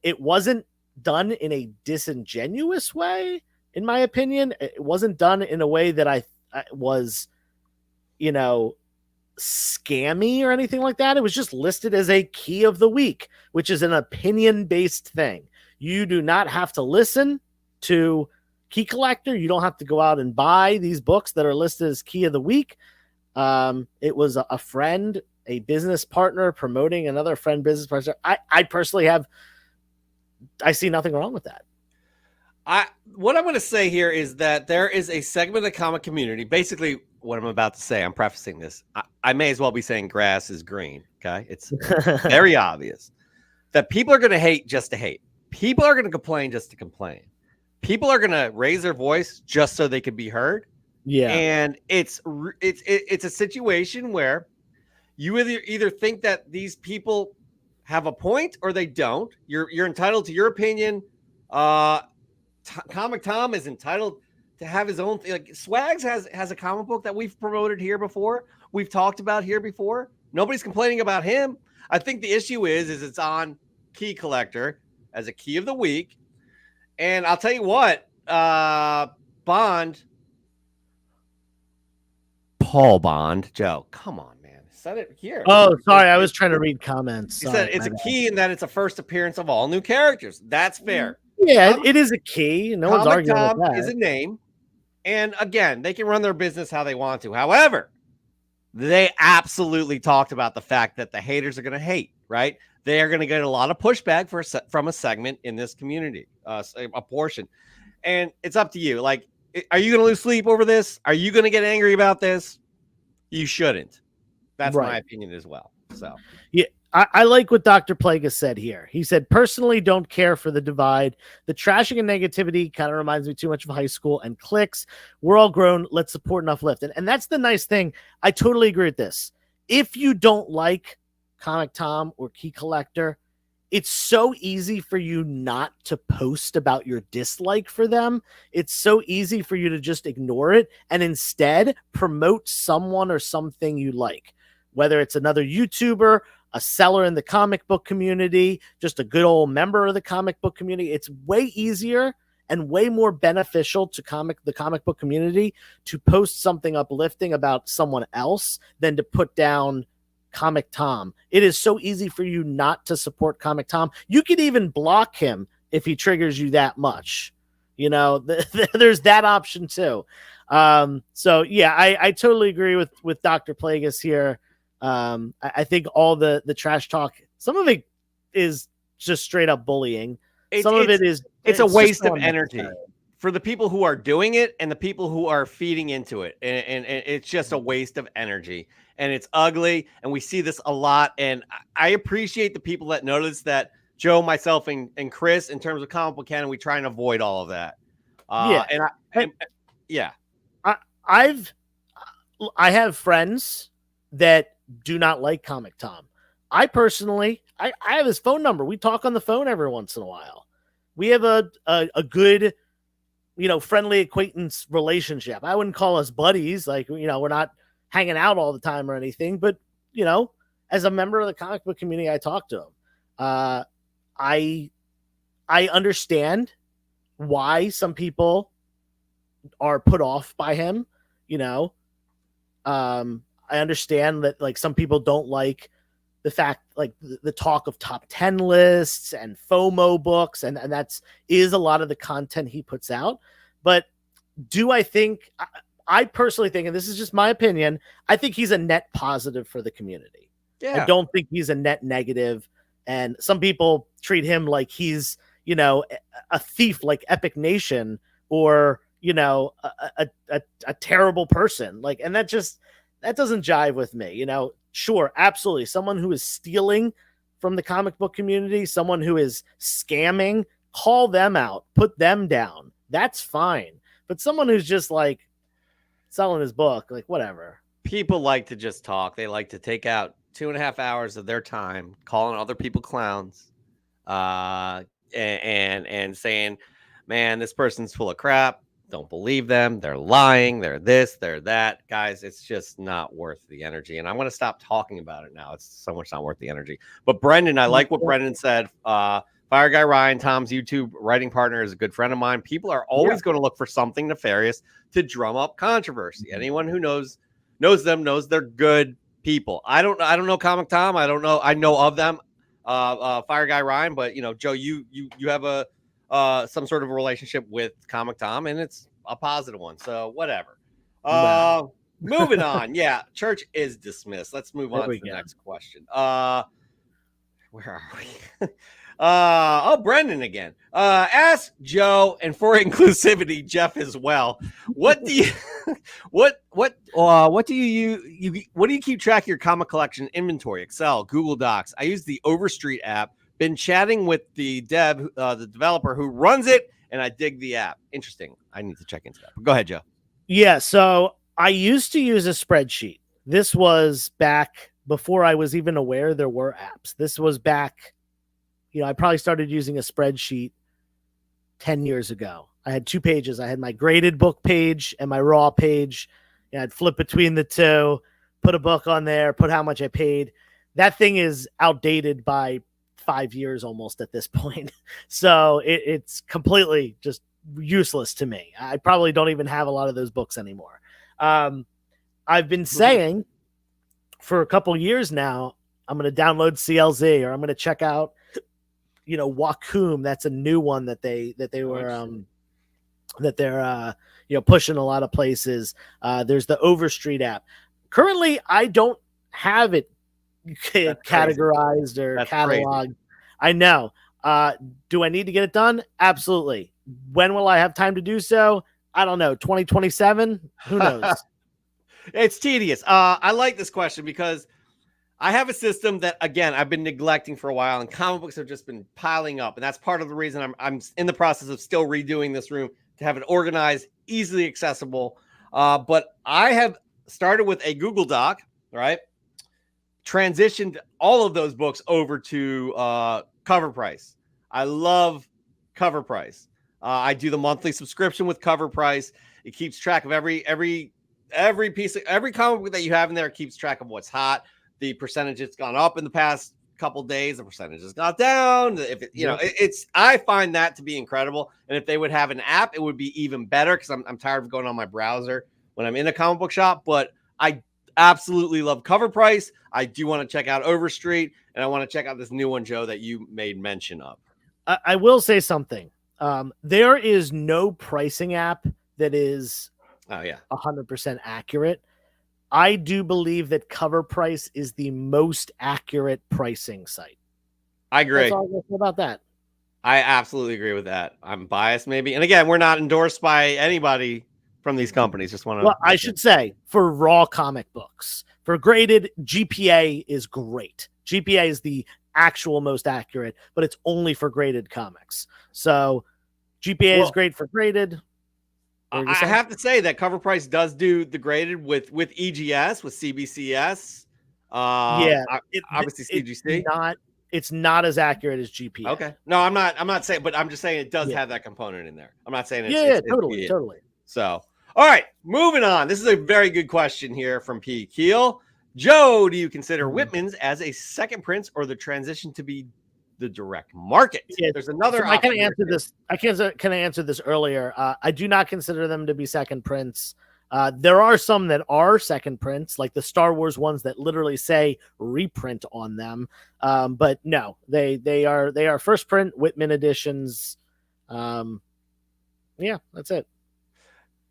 It wasn't done in a disingenuous way, in my opinion. It wasn't done in a way that I was, scammy or anything like that. It was just listed as a key of the week, which is an opinion-based thing. You do not have to listen to Key Collector. You don't have to go out and buy these books that are listed as Key of the Week. It was a friend, a business partner promoting another friend business partner. I personally I see nothing wrong with that. What I'm going to say here is that there is a segment of the comic community. Basically, what I'm about to say, I'm prefacing this. I may as well be saying grass is green. Okay, it's very obvious that people are going to hate just to hate. People are going to complain just to complain. People are going to raise their voice just so they can be heard. Yeah, and it's a situation where you either think that these people have a point or they don't. You're entitled to your opinion. Comic Tom is entitled to have his own thing. Like Swags has a comic book that we've promoted here before. We've talked about here before. Nobody's complaining about him. I think the issue is it's on Key Collector as a Key of the Week. And I'll tell you what, Bond, Paul Bond, Joe, come on, man. Said it here. Oh, sorry. I was trying to read comments. He said it's a key in that it's a first appearance of all new characters. That's fair. Yeah, it is a key. No one's arguing with that. Is a name. And again, they can run their business how they want to. However, they absolutely talked about the fact that the haters are going to hate, right? They are going to get a lot of pushback from a segment in this community, a portion. And it's up to you. Like, are you going to lose sleep over this? Are you going to get angry about this? You shouldn't. That's my opinion as well. So, yeah. I like what Dr. Plagueis said here. He said, personally, don't care for the divide. The trashing and negativity kind of reminds me too much of high school and cliques. We're all grown. Let's support and uplift. And that's the nice thing. I totally agree with this. If you don't like Comic Tom or Key Collector, it's so easy for you not to post about your dislike for them. It's so easy for you to just ignore it and instead promote someone or something you like, whether it's another YouTuber, a seller in the comic book community, just a good old member of the comic book community. It's way easier and way more beneficial to the comic book community to post something uplifting about someone else than to put down Comic Tom. It is so easy for you not to support Comic Tom. You could even block him if he triggers you that much. You know, there's that option too. So yeah, I totally agree with Dr. Plagueis here. I think all the trash talk, some of it is just straight up bullying. Some of it is it's a waste of energy for the people who are doing it and the people who are feeding into it. And it's just a waste of energy and it's ugly. And we see this a lot. And I appreciate the people that notice that. Joe, myself, and Chris, in terms of comic book canon, we try and avoid all of that. I have friends that do not like Comic Tom. I personally, I have his phone number. We talk on the phone every once in a while. We have a good, friendly acquaintance relationship. I wouldn't call us buddies. Like, we're not hanging out all the time or anything, but, as a member of the comic book community, I talk to him. I understand why some people are put off by him, I understand that like some people don't like the fact, like the talk of top 10 lists and FOMO books. And that's a lot of the content he puts out. But I personally think, and this is just my opinion, I think he's a net positive for the community. Yeah. I don't think he's a net negative. And some people treat him like he's, a thief like Epic Nation or, a terrible person. Like, and that doesn't jive with me. Sure, absolutely. Someone who is stealing from the comic book community, someone who is scamming, call them out, put them down. That's fine. But someone who's just like selling his book, like whatever. People like to just talk. They like to take out 2.5 hours of their time calling other people clowns, and saying, man, this person's full of crap. Don't believe them. They're lying. They're this, they're that. Guys, it's just not worth the energy. And I'm going to stop talking about it now. It's so much not worth the energy. But Brendan, I like what Brendan said. Fire Guy Ryan, Tom's YouTube writing partner, is a good friend of mine. People are always going to look for something nefarious to drum up controversy. Anyone who knows them knows they're good people. I don't know Comic Tom. I don't know. I know of them. Fire Guy Ryan, but Joe, you have a some sort of a relationship with Comic Tom, and it's a positive one. So whatever. Moving on. Yeah, church is dismissed. Let's move on to the next question. Where are we? Brendan again. Ask Joe, and for inclusivity, Jeff as well. What do you what do you keep track of your comic collection inventory? Excel, Google Docs. I use the Overstreet app. Been chatting with the developer who runs it, and I dig the app. Interesting. I need to check into that. But go ahead, Joe. Yeah, so I used to use a spreadsheet. This was back before I was even aware there were apps. This was back, I probably started using a spreadsheet 10 years ago. I had 2 pages. I had my graded book page and my raw page. I'd flip between the two, put a book on there, put how much I paid. That thing is outdated by 5 years almost at this point. So it's completely just useless to me. I probably don't even have a lot of those books anymore. I've been saying for a couple years now, I'm going to download CLZ, or I'm going to check out, Wacom. That's a new one that they're pushing a lot of places. There's the Overstreet app. Currently, I don't have it categorized or cataloged. Crazy. I know. Do I need to get it done? Absolutely. When will I have time to do so? I don't know. 2027? Who knows? It's tedious. I like this question because I have a system that, again, I've been neglecting for a while, and comic books have just been piling up. And that's part of the reason I'm in the process of still redoing this room to have it organized, easily accessible. But I have started with a Google Doc, right? Transitioned all of those books over to Cover Price. I love Cover Price. I do the monthly subscription with Cover Price. It keeps track of every piece of every comic book that you have in there. It keeps track of what's hot. The percentage has gone up in the past couple days. The percentage has gone down. If it, I find that to be incredible. And if they would have an app, it would be even better because I'm tired of going on my browser when I'm in a comic book shop. But I absolutely love Cover Price. I do want to check out Overstreet, and I want to check out this new one, Joe, that you made mention of. I will say something. There is no pricing app that is 100% accurate. I do believe that Cover Price is the most accurate pricing site. I agree. That's all I can say about that. I absolutely agree with that. I'm biased, maybe. And again, we're not endorsed by anybody from these companies. Just want to. Well, I should say for raw comic books, for graded, GPA is great. GPA is the actual most accurate, but it's only for graded comics. So GPA is great for graded. I have to say that Cover Price does do the graded with EGS, with CBCS. Obviously CGC. It's not as accurate as GPA. Okay. No, I'm not saying, but I'm just saying it does have that component in there. I'm not saying it's totally. So, all right, moving on. This is a very good question here from P. Keel. Joe, do you consider Whitman's as a second prints or the transition to be the direct market? Yeah, there's another. So I can answer this. I answered this earlier. I do not consider them to be second prints. There are some that are second prints, like the Star Wars ones that literally say reprint on them. But no, they are first print Whitman editions. Yeah, that's it.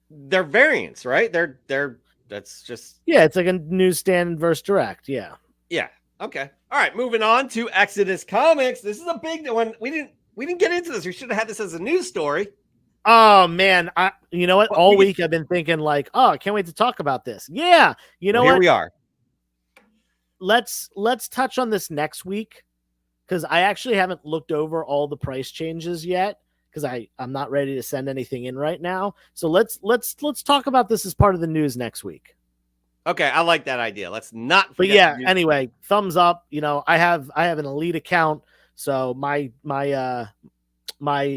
They're variants, right? That's just it's like a newsstand versus direct. Yeah. Okay. All right. Moving on to Exodus Comics. This is a big one. We didn't get into this. We should have had this as a news story. Oh man, you know what? All week I've been thinking like, I can't wait to talk about this. Yeah, you know what? Here we are. Let's touch on this next week because I actually haven't looked over all the price changes yet because I'm not ready to send anything in right now. So let's talk about this as part of the news next week. Okay, I like that idea. Let's not. But yeah, anyway, thumbs up. I have an elite account, so my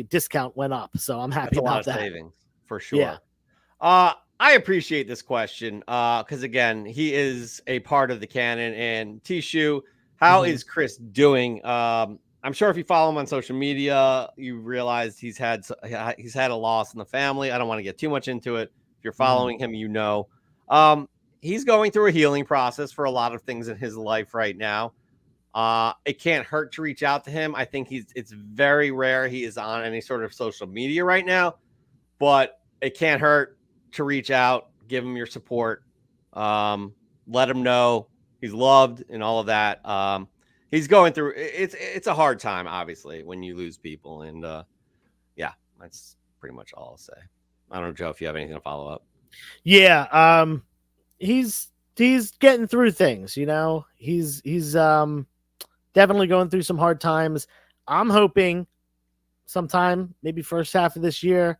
discount went up, so I'm happy about that. Savings for sure. Yeah. I appreciate this question because again, he is a part of the canon. And Tishu, how is Chris doing? I'm sure if you follow him on social media, you realize he's had a loss in the family. I don't want to get too much into it. If you're following him, he's going through a healing process for a lot of things in his life right now. It can't hurt to reach out to him. I think it's very rare he is on any sort of social media right now, but it can't hurt to reach out, give him your support, let him know he's loved and all of that. He's going through it's a hard time, obviously, when you lose people. And yeah, that's pretty much all I'll say. I don't know, Joe, if you have anything to follow up. Yeah, he's getting through things, you know. He's definitely going through some hard times. I'm hoping sometime, maybe first half of this year,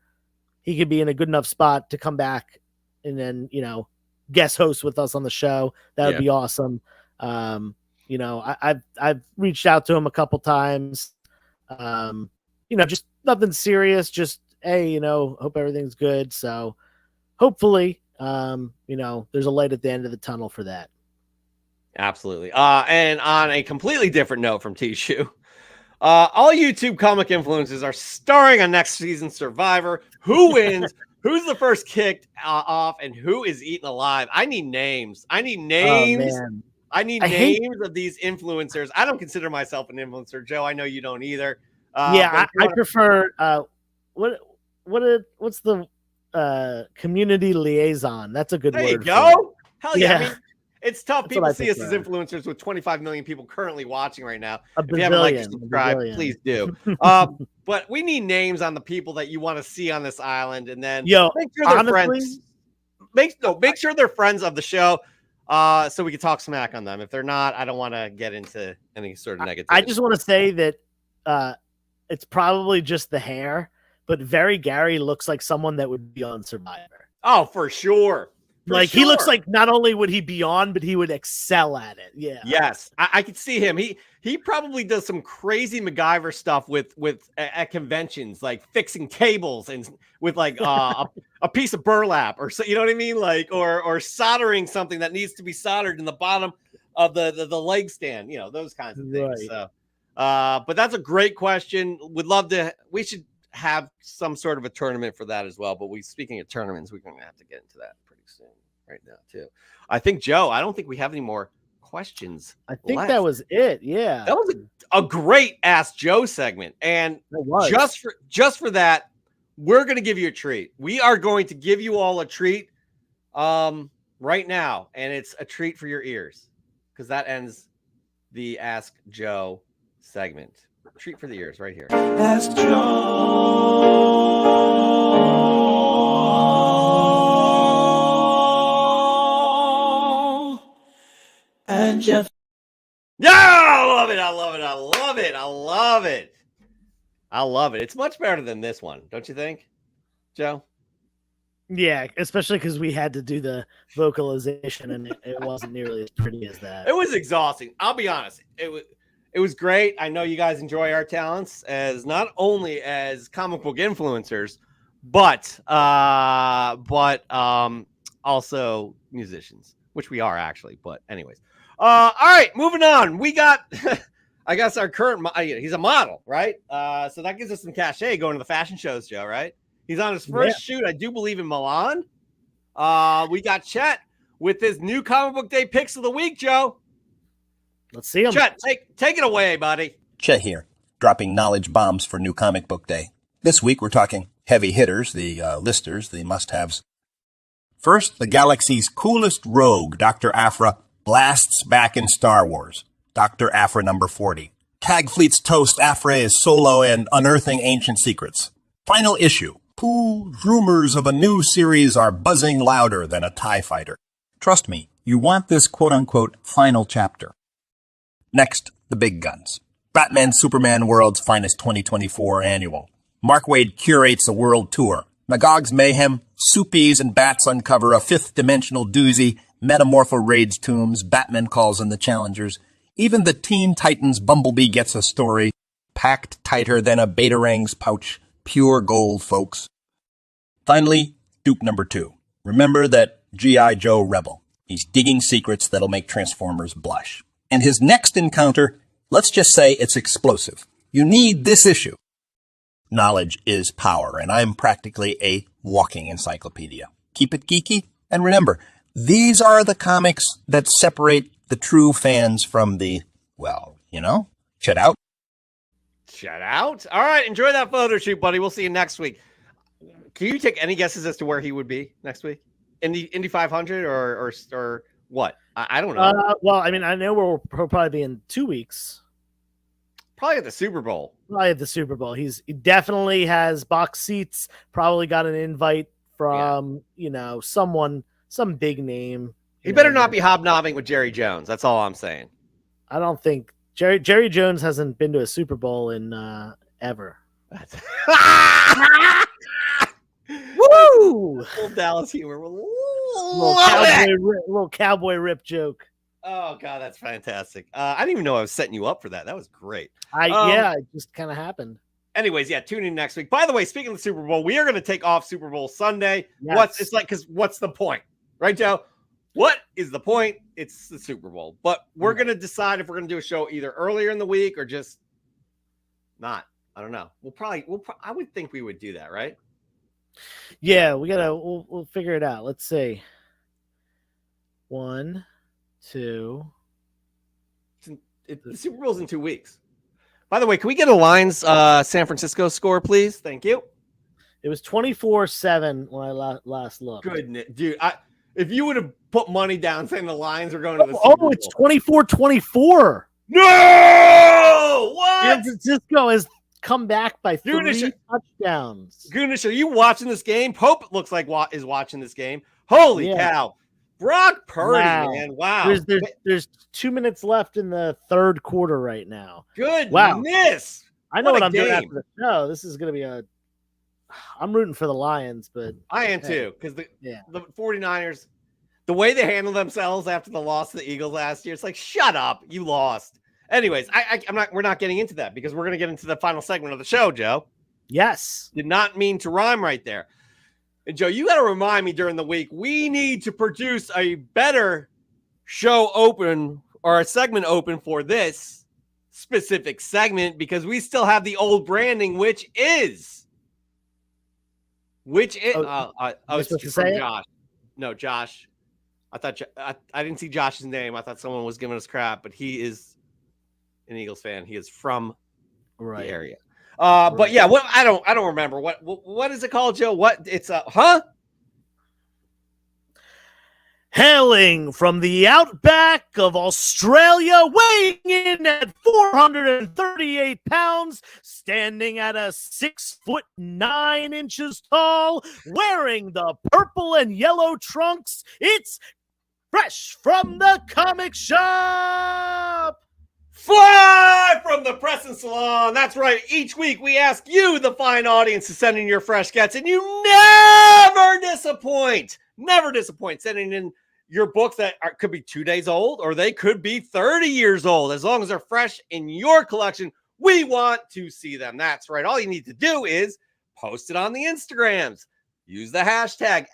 he could be in a good enough spot to come back and then, you know, guest host with us on the show. That would be awesome. You know, I've reached out to him a couple times. You know, just nothing serious. Just, hey, you know, hope everything's good. So hopefully, you know, there's a light at the end of the tunnel for that. Absolutely. And on a completely different note from T-Shoe, all YouTube comic influencers are starring on next season's Survivor. Who wins? Who's the first kicked off? And who is eaten alive? I need names. I need names. Oh, man. I need names of these influencers. I don't consider myself an influencer, Joe. I know you don't either. Yeah, I prefer what's the community liaison? That's a good word. There you go. Hell yeah. I mean, it's tough. That's People see us as influencers with 25 million people currently watching right now. If you haven't liked or subscribed, please do. But we need names on the people that you want to see on this island, and then make sure they're friends. Make sure they're friends of the show. So we can talk smack on them. If they're not, I don't want to get into any sort of negativity. I just want to say that it's probably just the hair, but Very Gary looks like someone that would be on Survivor. Oh, for sure. He looks like not only would he be on, but he would excel at it. Yeah. Yes, I could see him. He probably does some crazy MacGyver stuff with at conventions, like fixing cables and with like a piece of burlap or so, you know what I mean, like or soldering something that needs to be soldered in the bottom of the leg stand. You know, those kinds of things. Right. So, but that's a great question. Would love to. We should have some sort of a tournament for that as well. But speaking of tournaments, we're going to have to get into that pretty soon. Right now, too. I think, Joe, I don't think we have any more questions. I think that was it. Yeah. That was a great Ask Joe segment. And just for that, we're going to give you a treat. We are going to give you all a treat right now. And it's a treat for your ears because that ends the Ask Joe segment. Treat for the ears right here. Ask Joe. And Jeff. Yeah, I love it. I love it. I love it. I love it. I love it. It's much better than this one, don't you think, Joe? Yeah, especially because we had to do the vocalization and it wasn't nearly as pretty as that. It was exhausting. I'll be honest. It was great. I know you guys enjoy our talents as not only as comic book influencers, but also musicians, which we are actually. But anyways. All right, moving on. We got, I guess, our current, he's a model, right? So that gives us some cachet going to the fashion shows, Joe, right? He's on his first shoot, I do believe, in Milan. We got Chet with his new comic book day picks of the week, Joe. Let's see him. Chet, take it away, buddy. Chet here, dropping knowledge bombs for new comic book day. This week, we're talking heavy hitters, the listers, the must-haves. First, the galaxy's coolest rogue, Dr. Aphra, blasts back in Star Wars. Dr. Aphra number 40. Cagfleet's toast Aphra is solo and unearthing ancient secrets. Final issue. Rumors of a new series are buzzing louder than a TIE fighter. Trust me, you want this quote-unquote final chapter. Next, the big guns. Batman Superman World's finest 2024 annual. Mark Waid curates a world tour. Magog's mayhem, Soupies and bats uncover a fifth-dimensional doozy. Metamorpho raids tombs, Batman calls in the challengers. Even the Teen Titans Bumblebee gets a story, packed tighter than a Batarang's pouch. Pure gold, folks. Finally, Duke number 2. Remember that G.I. Joe Rebel. He's digging secrets that'll make Transformers blush. And his next encounter, let's just say it's explosive. You need this issue. Knowledge is power, and I'm practically a walking encyclopedia. Keep it geeky, and remember, these are the comics that separate the true fans from the, well, you know? Check out. Shout out. All right, enjoy that photo shoot, buddy. We'll see you next week. Can you take any guesses as to where he would be next week? Indy 500 or what? I don't know. Well, I mean, I know we'll probably be in 2 weeks. Probably at the Super Bowl. Probably at the Super Bowl. He definitely has box seats. Probably got an invite from someone, some big name. He better not be hobnobbing with Jerry Jones. That's all I'm saying. I don't think Jerry Jones hasn't been to a Super Bowl in ever. Woo! Little Dallas humor. Little cowboy rip joke. Oh God, that's fantastic. I didn't even know I was setting you up for that. That was great. It just kind of happened. Anyways, yeah, tune in next week. By the way, speaking of the Super Bowl, we are going to take off Super Bowl Sunday. Yes. Because what's the point, right, Joe? What is the point? It's the Super Bowl, but we're going to decide if we're going to do a show either earlier in the week or just not. I don't know. I would think we would do that, right? Yeah, we'll figure it out. Let's see. 1, 2. The Super Bowl's in 2 weeks. By the way, can we get a Lions San Francisco score, please? Thank you. It was 24-7 when I last looked. Goodness, dude. If you would have put money down saying the Lions are going to the Super Bowl. It's 24-24. No! What? San Francisco has come back by 3 touchdowns. Goodness, are you watching this game? Pope looks like is watching this game. Holy cow. Brock Purdy, man. Wow. There's 2 minutes left in the third quarter right now. Goodness. Wow. I know what I'm doing after the show. This is going to be I'm rooting for the Lions, but I am too, because the 49ers, the way they handled themselves after the loss to the Eagles last year, it's like, shut up, you lost. Anyways, we're not getting into that because we're going to get into the final segment of the show, Joe. Yes. Did not mean to rhyme right there. And Joe, you got to remind me during the week, we need to produce a better show open or a segment open for this specific segment because we still have the old branding, which is from Josh. No, Josh. I didn't see Josh's name. I thought someone was giving us crap, but he is an Eagles fan. He is from the area. But yeah, I don't remember what is it called, Joe? What it's Hailing from the outback of Australia, weighing in at 438 pounds, standing at a 6'9" tall, wearing the purple and yellow trunks, it's fresh from the comic shop. Fly from the Press and Salon. That's right. Each week we ask you, the fine audience, to send in your fresh gets, and you never disappoint. Never disappoint sending in your books that could be 2 days old or they could be 30 years old. As long as they're fresh in your collection, we want to see them. That's right. All you need to do is post it on the Instagrams. Use the hashtag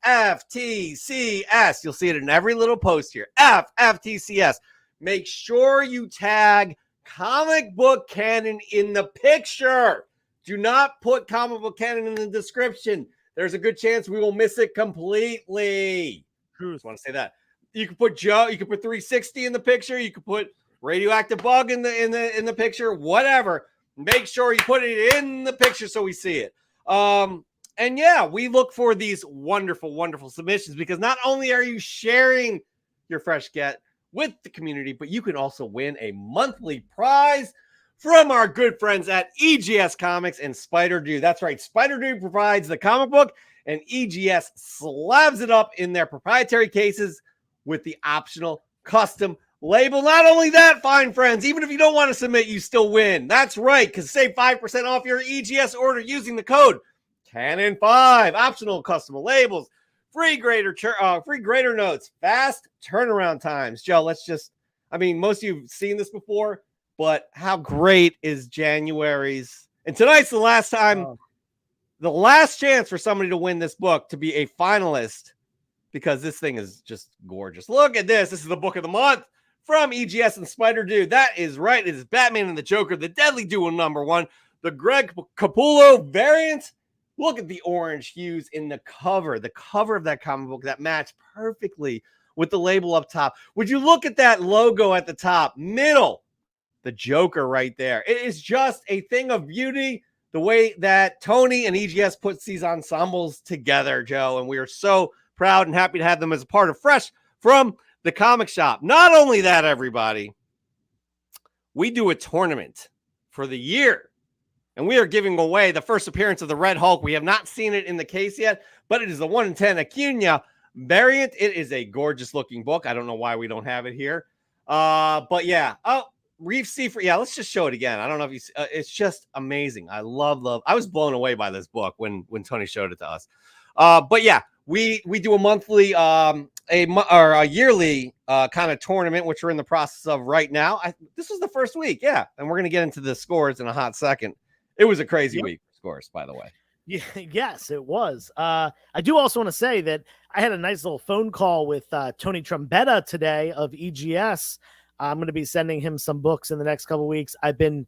FFTCS. You'll see it in every little post here. FFTCS. Make sure you tag Comic Book Canon in the picture. Do not put Comic Book Canon in the description. There's a good chance we will miss it completely. Just want to say that. You can put Joe, you can put 360 in the picture, you can put Radioactive Bug in the picture, whatever. Make sure you put it in the picture so we see it. And yeah, we look for these wonderful, wonderful submissions because not only are you sharing your fresh get with the community, but you can also win a monthly prize from our good friends at EGS Comics and Spider Dude. That's right. Spider Dude provides the comic book and EGS slabs it up in their proprietary cases with the optional custom label. Not only that, fine friends, even if you don't want to submit, you still win. That's right, because save 5% off your EGS order using the code Canon5. Optional custom labels, free grader notes, fast turnaround times. Joe, most of you have seen this before, but how great is January's? And tonight's the last time, the last chance for somebody to win this book, to be a finalist, because this thing is just gorgeous. Look at this. This is the book of the month from EGS and Spider Dude. That is right. It is Batman and the Joker, the Deadly Duo #1, the Greg Capullo variant. Look at the orange hues in the cover of that comic book that match perfectly with the label up top. Would you look at that logo at the top? Middle the Joker right there. It is just a thing of beauty, the way that Tony and EGS puts these ensembles together, Joe. And we are so proud and happy to have them as a part of Fresh from the Comic Shop. Not only that, everybody, we do a tournament for the year. And we are giving away the first appearance of the Red Hulk. We have not seen it in the case yet, but it is the 1 in 10 Acuna variant. It is a gorgeous looking book. I don't know why we don't have it here. But yeah. Oh, Reef Seaford. Yeah, let's just show it again. I don't know if you it's just amazing. I love. I was blown away by this book when Tony showed it to us. But yeah, we do a monthly a yearly kind of tournament, which we're in the process of right now. This was the first week, yeah, and we're gonna get into the scores in a hot second. It was a crazy week for scores, by the way. Yeah, yes, it was. I do also want to say that I had a nice little phone call with Tony Trombetta today of EGS. I'm going to be sending him some books in the next couple of weeks. I've been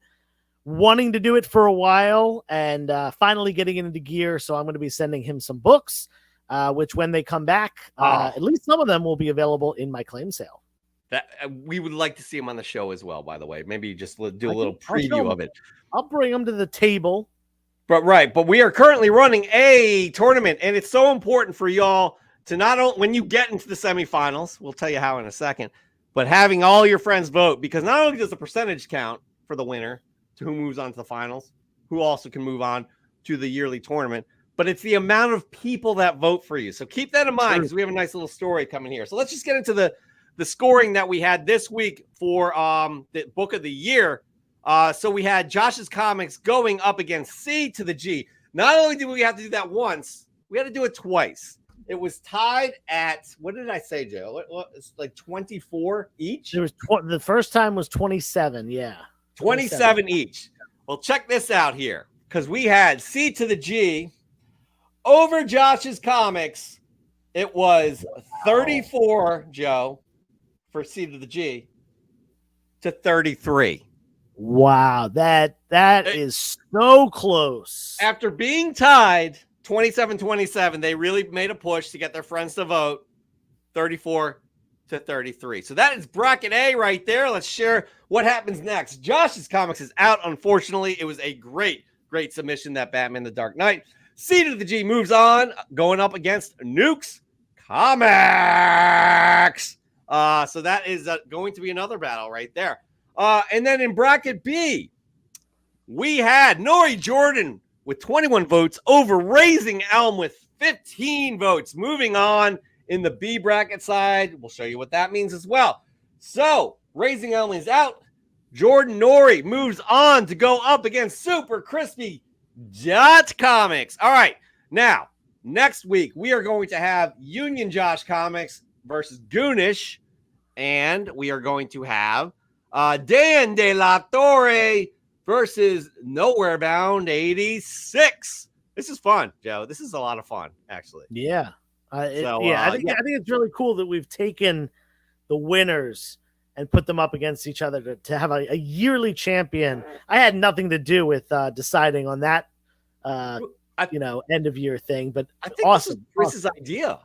wanting to do it for a while and finally getting into gear. So I'm going to be sending him some books, which when they come back, at least some of them will be available in my claim sale. That we would like to see him on the show as well, by the way. Maybe just do a little preview of it. I'll bring him to the table. But we are currently running a tournament, and it's so important for y'all to not only, when you get into the semifinals, we'll tell you how in a second, but having all your friends vote, because not only does the percentage count for the winner to who moves on to the finals, who also can move on to the yearly tournament, but it's the amount of people that vote for you. So keep that in mind, because we have a nice little story coming here. So let's just get into the scoring that we had this week for the book of the year. So we had Josh's Comics going up against C to the G. Not only did we have to do that once, we had to do it twice. It was tied at, what did I say, Joe? It's like 24 each? There was the first time was 27, yeah. 27 each. Well, check this out here, because we had C to the G over Josh's Comics. It was 34, Joe, for C to the G to 33. Wow, that is so close. After being tied 27-27, they really made a push to get their friends to vote 34 to 33. So that is bracket A right there. Let's share what happens next. Josh's Comics is out, unfortunately. It was a great submission, that Batman the Dark Knight. C to the G moves on, going up against Nuke's Comics. So that is going to be another battle right there. And then in bracket B, we had Nori Jordan with 21 votes over Raising Elm with 15 votes. Moving on in the B bracket side, we'll show you what that means as well. So Raising Elm is out. Jordan Nori moves on to go up against Super Crispy Comics. All right, now next week we are going to have Union Josh Comics versus Goonish, and we are going to have Dan De La Torre versus Nowhere Bound 86. This is fun, Joe. This is a lot of fun, actually. Yeah. I think it's really cool that we've taken the winners and put them up against each other to have a yearly champion. I had nothing to do with deciding on that, end of year thing, but I think awesome. This was Chris's idea.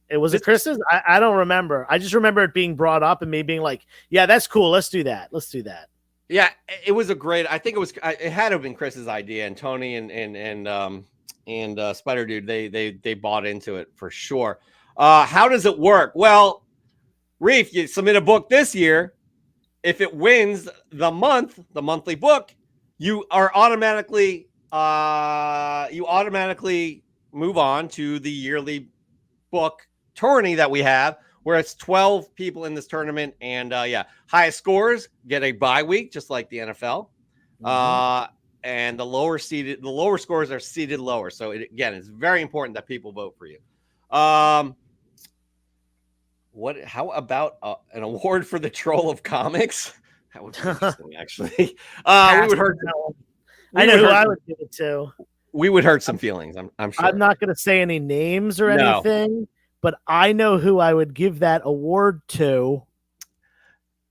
It was it Chris's? I don't remember. I just remember it being brought up and me being like, yeah, that's cool. Let's do that. Yeah, it was a great. I think it had to have been Chris's idea, and Tony and Spider Dude they bought into it for sure. How does it work? Well, Reef, you submit a book this year. If it wins the monthly book, you are automatically move on to the yearly book tourney that we have, where it's 12 people in this tournament, and highest scores get a bye week, just like the NFL. And the lower scores are seated lower. So it's very important that people vote for you. How about an award for the Troll of Comics? That would be interesting, actually. We would hurt. I know who I would give it to. We would hurt some feelings. I'm sure. I'm not going to say any names or anything, but I know who I would give that award to.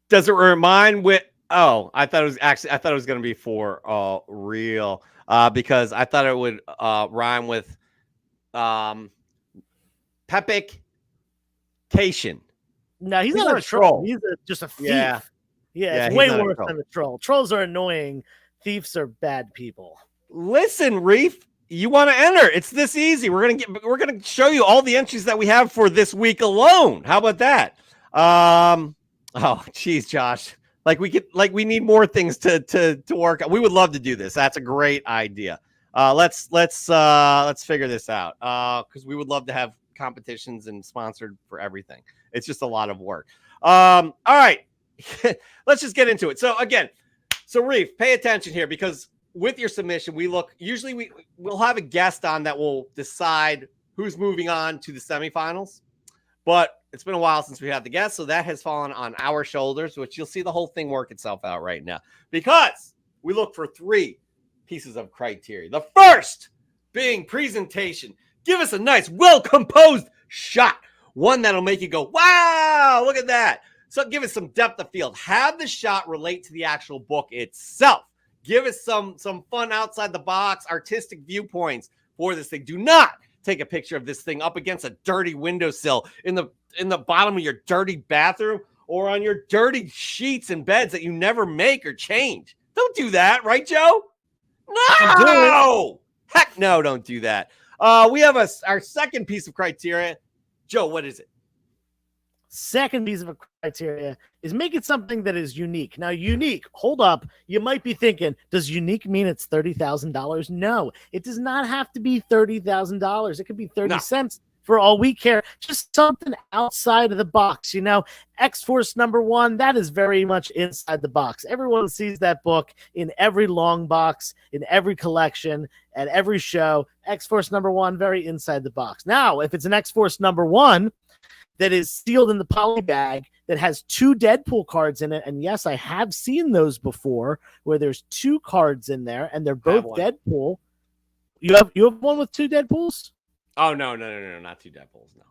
Does it remind with? Oh, I thought it was going to be for real, because I thought it would rhyme with Pepic Cation. No, he's not a troll. He's just a thief. Yeah, it's he's way not a worse troll. than the troll. Trolls are annoying. Thieves are bad people. Listen, Reef, you want to enter? It's this easy. We're gonna show you all the entries that we have for this week alone. How about that? Oh, geez, Josh. Like we need more things to work on. We would love to do this. That's a great idea. Let's figure this out. Because we would love to have competitions and sponsored for everything. It's just a lot of work. All right. Let's just get into it. So again, Reef, pay attention here because with your submission, we'll have a guest on that will decide who's moving on to the semifinals. But it's been a while since we had the guest, so that has fallen on our shoulders, which you'll see the whole thing work itself out right now. Because we look for 3 pieces of criteria. The first being presentation. Give us a nice, well-composed shot. One that'll make you go, wow, look at that. So give us some depth of field. Have the shot relate to the actual book itself. Give us some fun outside the box, artistic viewpoints for this thing. Do not take a picture of this thing up against a dirty windowsill in the bottom of your dirty bathroom or on your dirty sheets and beds that you never make or change. Don't do that, right, Joe? No! Heck no, don't do that. We have our second piece of criteria. Joe, what is it? Second piece of criteria is make it something that is unique. Now, unique, hold up. You might be thinking, does unique mean it's $30,000? No, it does not have to be $30,000. It could be 30 cents for all we care. Just something outside of the box. You know, X-Force #1, that is very much inside the box. Everyone sees that book in every long box, in every collection, at every show. X-Force #1, very inside the box. Now, if it's an X-Force #1, that is sealed in the poly bag that has 2 Deadpool cards in it. And yes, I have seen those before where there's 2 cards in there and they're both Deadpool. You have one with 2 Deadpools? Oh, no, not 2 Deadpools, no.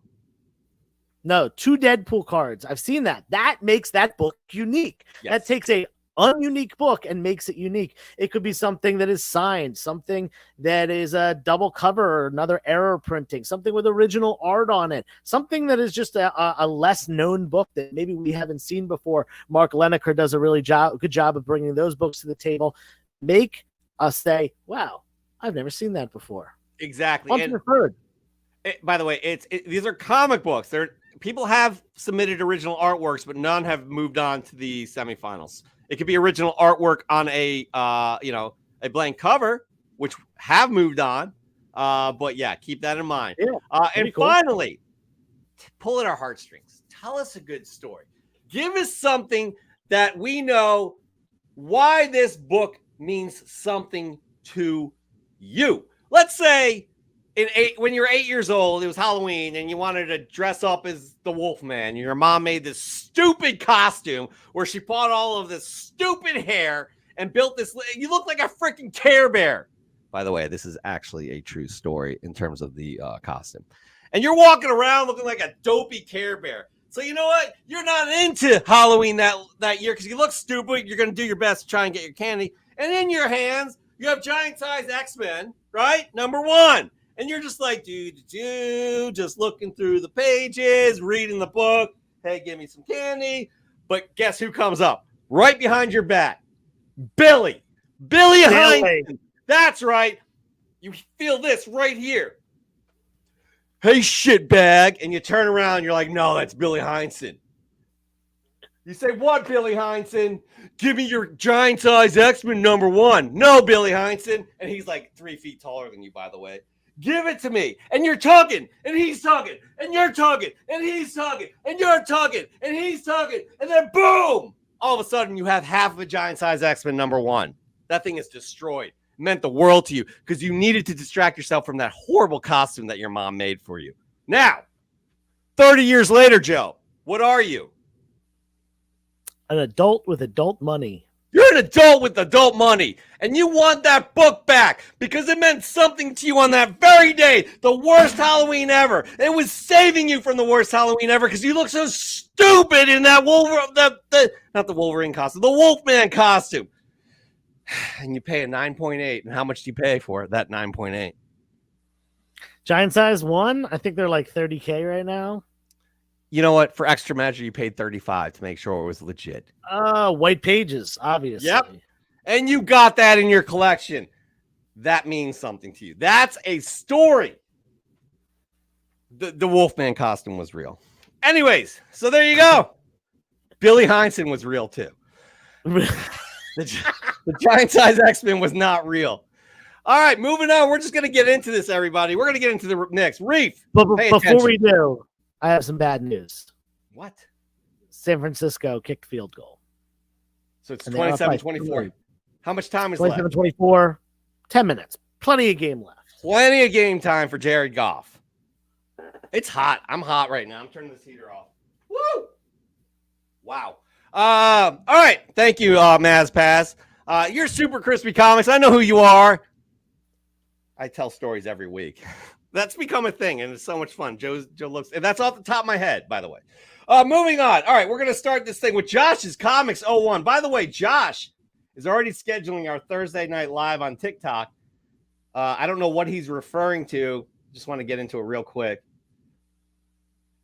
No, 2 Deadpool cards. I've seen that. That makes that book unique. Yes. That takes a ununique book and makes it unique. It could be something that is signed, something that is a double cover or another error printing, something with original art on it, something that is just a less known book that maybe we haven't seen before. Mark Leneker does a really good job of bringing those books to the table. Make us say, wow, I've never seen that before. Exactly. And heard. By the way, these are comic books. People have submitted original artworks, but none have moved on to the semifinals. It could be original artwork on a blank cover, which have moved on. But yeah, keep that in mind. Yeah, and cool. Finally, pull at our heartstrings. Tell us a good story. Give us something that we know why this book means something to you. Let's say when you were 8 years old, it was Halloween and you wanted to dress up as the Wolfman. Your mom made this stupid costume where she bought all of this stupid hair and built this. You look like a freaking Care Bear. By the way, this is actually a true story in terms of the costume. And you're walking around looking like a dopey Care Bear. So you know what? You're not into Halloween that year because you look stupid. You're going to do your best to try and get your candy. And in your hands, you have giant-sized X-Men, right? #1. And you're just like, just looking through the pages, reading the book. Hey, give me some candy. But guess who comes up? Right behind your back. Billy Heinz. That's right. You feel this right here. Hey, shitbag. And you turn around. You're like, no, that's Billy Heinsohn. You say, what, Billy Heinsohn? Give me your giant-sized X-Men #1. No, Billy Heinsohn. And he's like 3 feet taller than you, by the way. Give it to me. And you're tugging, and he's tugging, and you're tugging, and he's tugging, and you're tugging, and he's tugging. And then boom! All of a sudden, you have half of a giant-sized X-Men #1. That thing is destroyed. It meant the world to you because you needed to distract yourself from that horrible costume that your mom made for you. Now, 30 years later, Joe, what are you? An adult with adult money. You're an adult with adult money, and you want that book back because it meant something to you on that very day, the worst Halloween ever. And it was saving you from the worst Halloween ever because you look so stupid in that not the Wolverine costume, the Wolfman costume. And you pay a 9.8. And how much do you pay for it, that 9.8? Giant size one? I think they're like $30K right now. You know what? For extra measure, you paid $35 to make sure it was legit. White pages, obviously. Yep. And you got that in your collection. That means something to you. That's a story. The Wolfman costume was real. Anyways, so there you go. Billy Heinsohn was real too. The giant size X-Men was not real. All right, moving on. We're just going to get into this, everybody. We're going to get into the next. Reef. But before we do, I have some bad news. What? San Francisco kicked field goal. So it's 27-24. How much time is left? 27-24. 10 minutes. Plenty of game left. Plenty of game time for Jared Goff. It's hot. I'm hot right now. I'm turning this heater off. Woo! Wow. All right. Thank you, Maz Pass. You're Super Crispy Comics. I know who you are. I tell stories every week. That's become a thing, and it's so much fun. Joe looks, and that's off the top of my head, by the way. Moving on. All right, we're going to start this thing with Josh's Comics 01. By the way, Josh is already scheduling our Thursday night live on TikTok. I don't know what he's referring to. Just want to get into it real quick.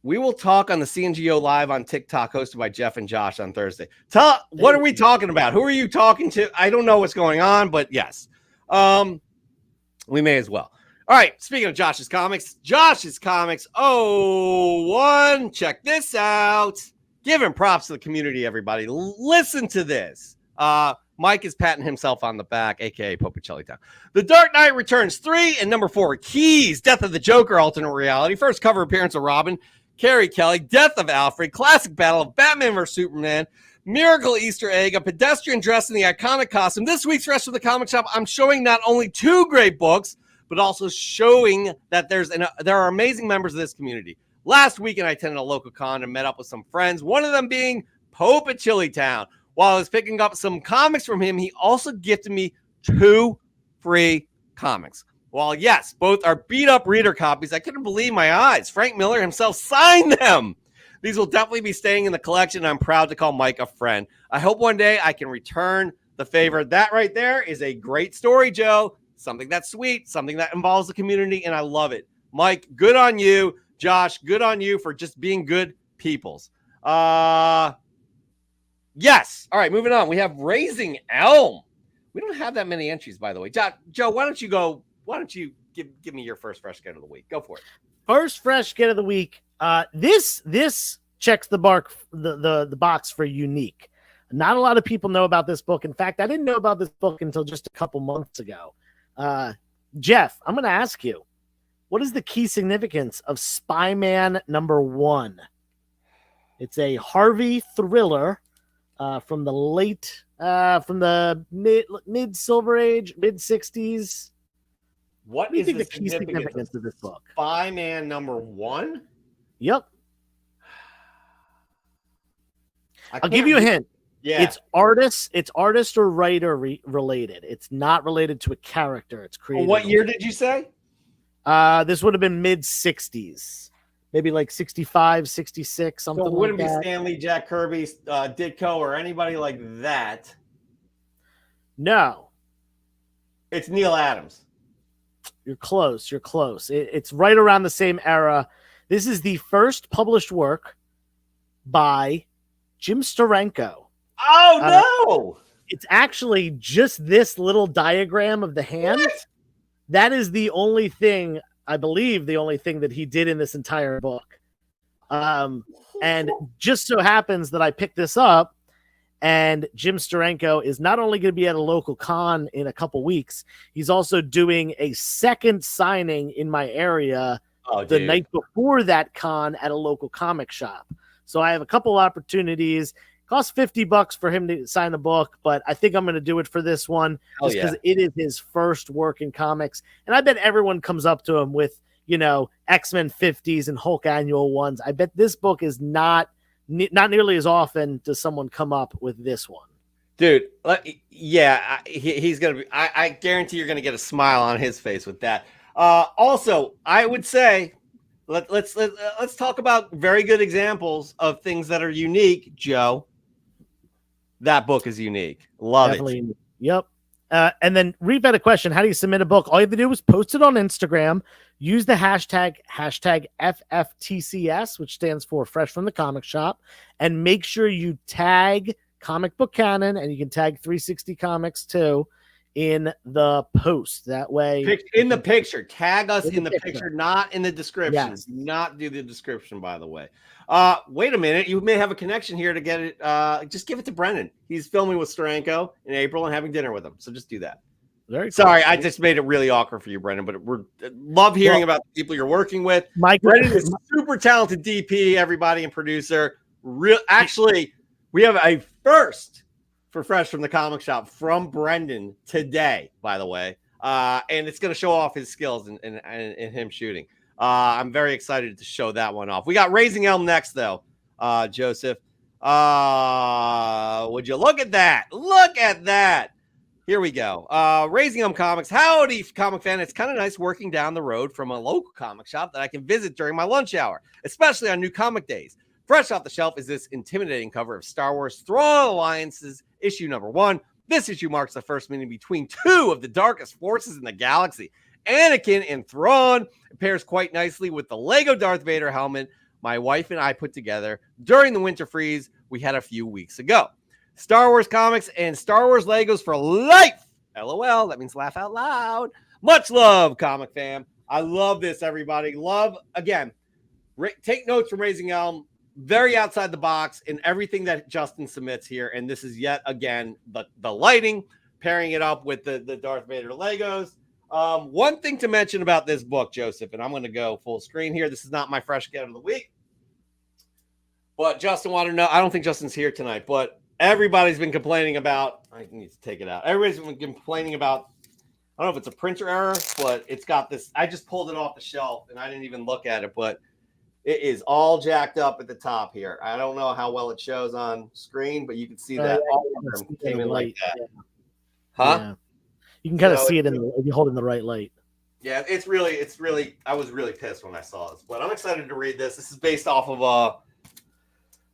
We will talk on the CNGO live on TikTok, hosted by Jeff and Josh on Thursday. What are we talking about? Who are you talking to? I don't know what's going on, but yes. We may as well. All right, speaking of Josh's Comics 01. Check this out. Giving props to the community, everybody. Listen to this. Mike is patting himself on the back, a.k.a. Popicelli Town. The Dark Knight Returns 3 and number 4, Keys, Death of the Joker, alternate reality. First cover appearance of Robin, Carrie Kelly, Death of Alfred, classic battle of Batman vs. Superman, Miracle Easter egg, a pedestrian dressed in the iconic costume. This week's Rest of the Comic Shop, I'm showing not only 2 great books, but also showing that there are amazing members of this community. Last weekend, I attended a local con and met up with some friends, one of them being Pope at Chili Town. While I was picking up some comics from him, he also gifted me 2 free comics. While, yes, both are beat-up reader copies, I couldn't believe my eyes. Frank Miller himself signed them. These will definitely be staying in the collection, and I'm proud to call Mike a friend. I hope one day I can return the favor. That right there is a great story, Joe. Something that's sweet, something that involves the community, and I love it. Mike, good on you. Josh, good on you for just being good peoples. Yes. All right, moving on. We have Raising Elm. We don't have that many entries, by the way. Joe, why don't you give me your first fresh get of the week? Go for it. First fresh get of the week. This checks the box for unique. Not a lot of people know about this book. In fact, I didn't know about this book until just a couple months ago. Jeff, I'm going to ask you, what is the key significance of Spyman #1? It's a Harvey thriller from the mid Silver Age, mid 60s. What do you is think the key significance of this book? Spyman #1? Yep. I'll give you a hint. Yeah. It's artist or writer related. It's not related to a character. It's created. What year did you say? This would have been mid 60s. Maybe like 65, 66, something So it wouldn't like that. be Stanley, Jack Kirby, Ditko, or anybody like that. No. It's Neil Adams. You're close. It's right around the same era. This is the first published work by Jim Steranko. Oh, no! It's actually just this little diagram of the hand. What? That is the only thing, I believe, the only thing that he did in this entire book. And just so happens that I picked this up, and Jim Steranko is not only going to be at a local con in a couple weeks, he's also doing a second signing in my area the night before that con at a local comic shop. So I have a couple opportunities. Costs $50 for him to sign a book, but I think I'm going to do it for this one just because it is his first work in comics. And I bet everyone comes up to him with, X-Men 50s and Hulk annual ones. I bet this book is not nearly as often does someone come up with this one. Dude, he's going to be, I guarantee you're going to get a smile on his face with that. Also, I would say, let's talk about very good examples of things that are unique, Joe. That book is unique. Love it. Yep. And then Reef had a question. How do you submit a book? All you have to do is post it on Instagram, use the hashtag FFTCS, which stands for Fresh from the Comic Shop, and make sure you tag Comic Book Canon, and you can tag 360 Comics too in the post. That way, in the picture, tag us in the picture, not in the description. Yes. Do not do the description, by the way. Wait a minute, you may have a connection here to get it. Just give it to Brendan. He's filming with Steranko in April and having dinner with him. So just do that. Very cool. Sorry, I just made it really awkward for you, Brendan. But we're love hearing about the people you're working with. Brendan is a super talented DP, everybody, and producer. Actually, we have a first for Fresh from the Comic Shop from Brendan today, by the way. And it's going to show off his skills in him shooting. I'm very excited to show that one off. We got Raising Elm next, though, Joseph. Would you look at that? Look at that. Here we go. Raising Elm Comics. Howdy, comic fan. It's kind of nice working down the road from a local comic shop that I can visit during my lunch hour, especially on new comic days. Fresh off the shelf is this intimidating cover of Star Wars Thrawn Alliance's issue number 1. This issue marks the first meeting between two of the darkest forces in the galaxy, Anakin and Thrawn. It pairs quite nicely with the Lego Darth Vader helmet my wife and I put together during the winter freeze we had a few weeks ago. Star Wars comics and Star Wars Legos for life. LOL. That means laugh out loud. Much love, comic fam. I love this, everybody. Love, again, take notes from Raising Elm. Very outside the box in everything that Justin submits here. And this is yet again the lighting, pairing it up with the Darth Vader Legos. One thing to mention about this book, Joseph, and I'm going to go full screen here. This is not my fresh get of the week. But Justin wanted to know, I don't think Justin's here tonight, but everybody's been complaining about, I need to take it out. Everybody's been complaining about, I don't know if it's a printer error, but it's got this, I just pulled it off the shelf and I didn't even look at it, but it is all jacked up at the top here. I don't know how well it shows on screen, but you can see that all of them came in like that. Yeah. Huh? Yeah. You can kind of see it if you hold in the right light. Yeah, it's really, I was really pissed when I saw this, but I'm excited to read this. This is based off of,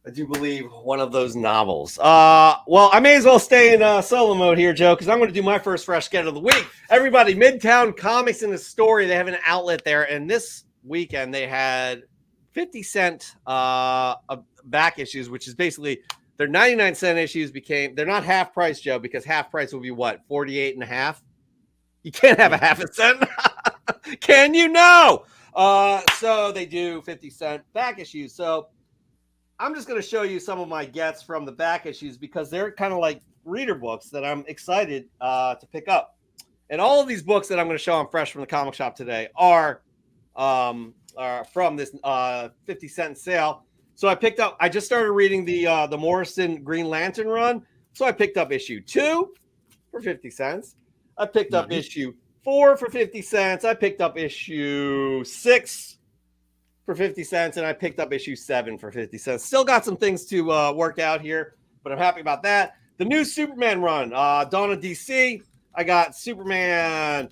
I do believe, one of those novels. Well, I may as well stay in solo mode here, Joe, because I'm going to do my first fresh get of the week. Everybody, Midtown Comics in the Story, they have an outlet there, and this weekend they had 50-cent back issues, which is basically their 99-cent issues they're not half price, Joe, because half price will be what, 48 and a half? You can't have a half a cent. Can you? No. So they do 50-cent back issues. So I'm just going to show you some of my gets from the back issues because they're kind of like reader books that I'm excited to pick up. And all of these books that I'm going to show on Fresh from the Comic Shop today are from this 50-cent sale. So I just started reading the Morrison Green Lantern run. So I picked up issue 2 for 50 cents. I picked up issue 4 for 50 cents. I picked up issue 6 for 50 cents. And I picked up issue 7 for 50 cents. Still got some things to work out here, but I'm happy about that. The new Superman run, Dawn of DC. I got Superman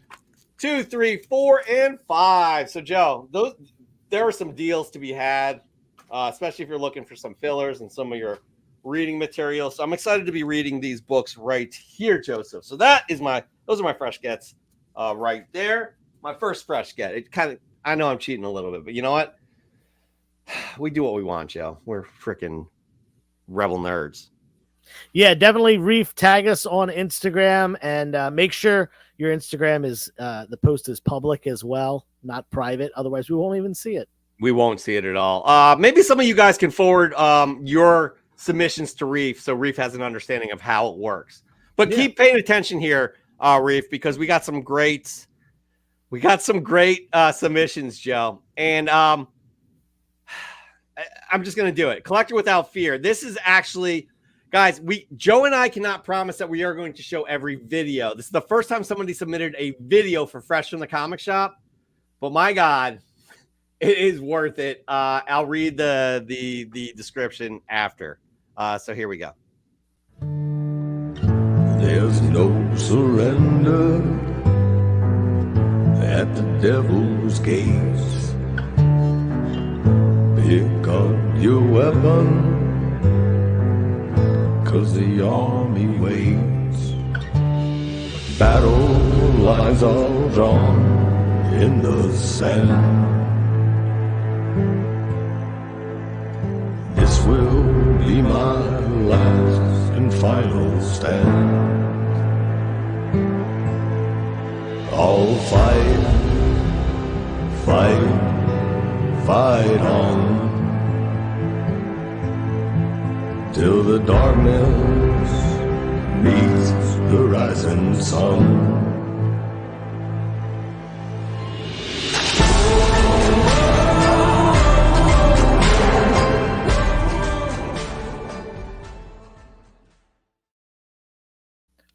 2, 3, 4, and 5. So, Joe, there are some deals to be had, especially if you're looking for some fillers and some of your reading material. So I'm excited to be reading these books right here, Joseph. So those are my fresh gets right there. My first fresh get. I know I'm cheating a little bit, but you know what? We do what we want, Joe. We're freaking rebel nerds. Yeah, definitely Reef, tag us on Instagram and make sure your Instagram is the post is public as well, not private. Otherwise, we won't even see it. We won't see it at all. Maybe some of you guys can forward your submissions to Reef so Reef has an understanding of how it works. But keep paying attention here, Reef, because we got some great submissions, Joe. And I'm just going to do it. Collector Without Fear. This is actually, guys, Joe and I cannot promise that we are going to show every video. This is the first time somebody submitted a video for Fresh from the Comic Shop. But my God, it is worth it. I'll read the description after. So here we go. There's no surrender at the devil's gates. Pick up your weapon, 'cause the army waits. Battle lines are drawn in the sand. This will be my last and final stand. I'll fight, fight, fight on till the darkness meets the rising sun.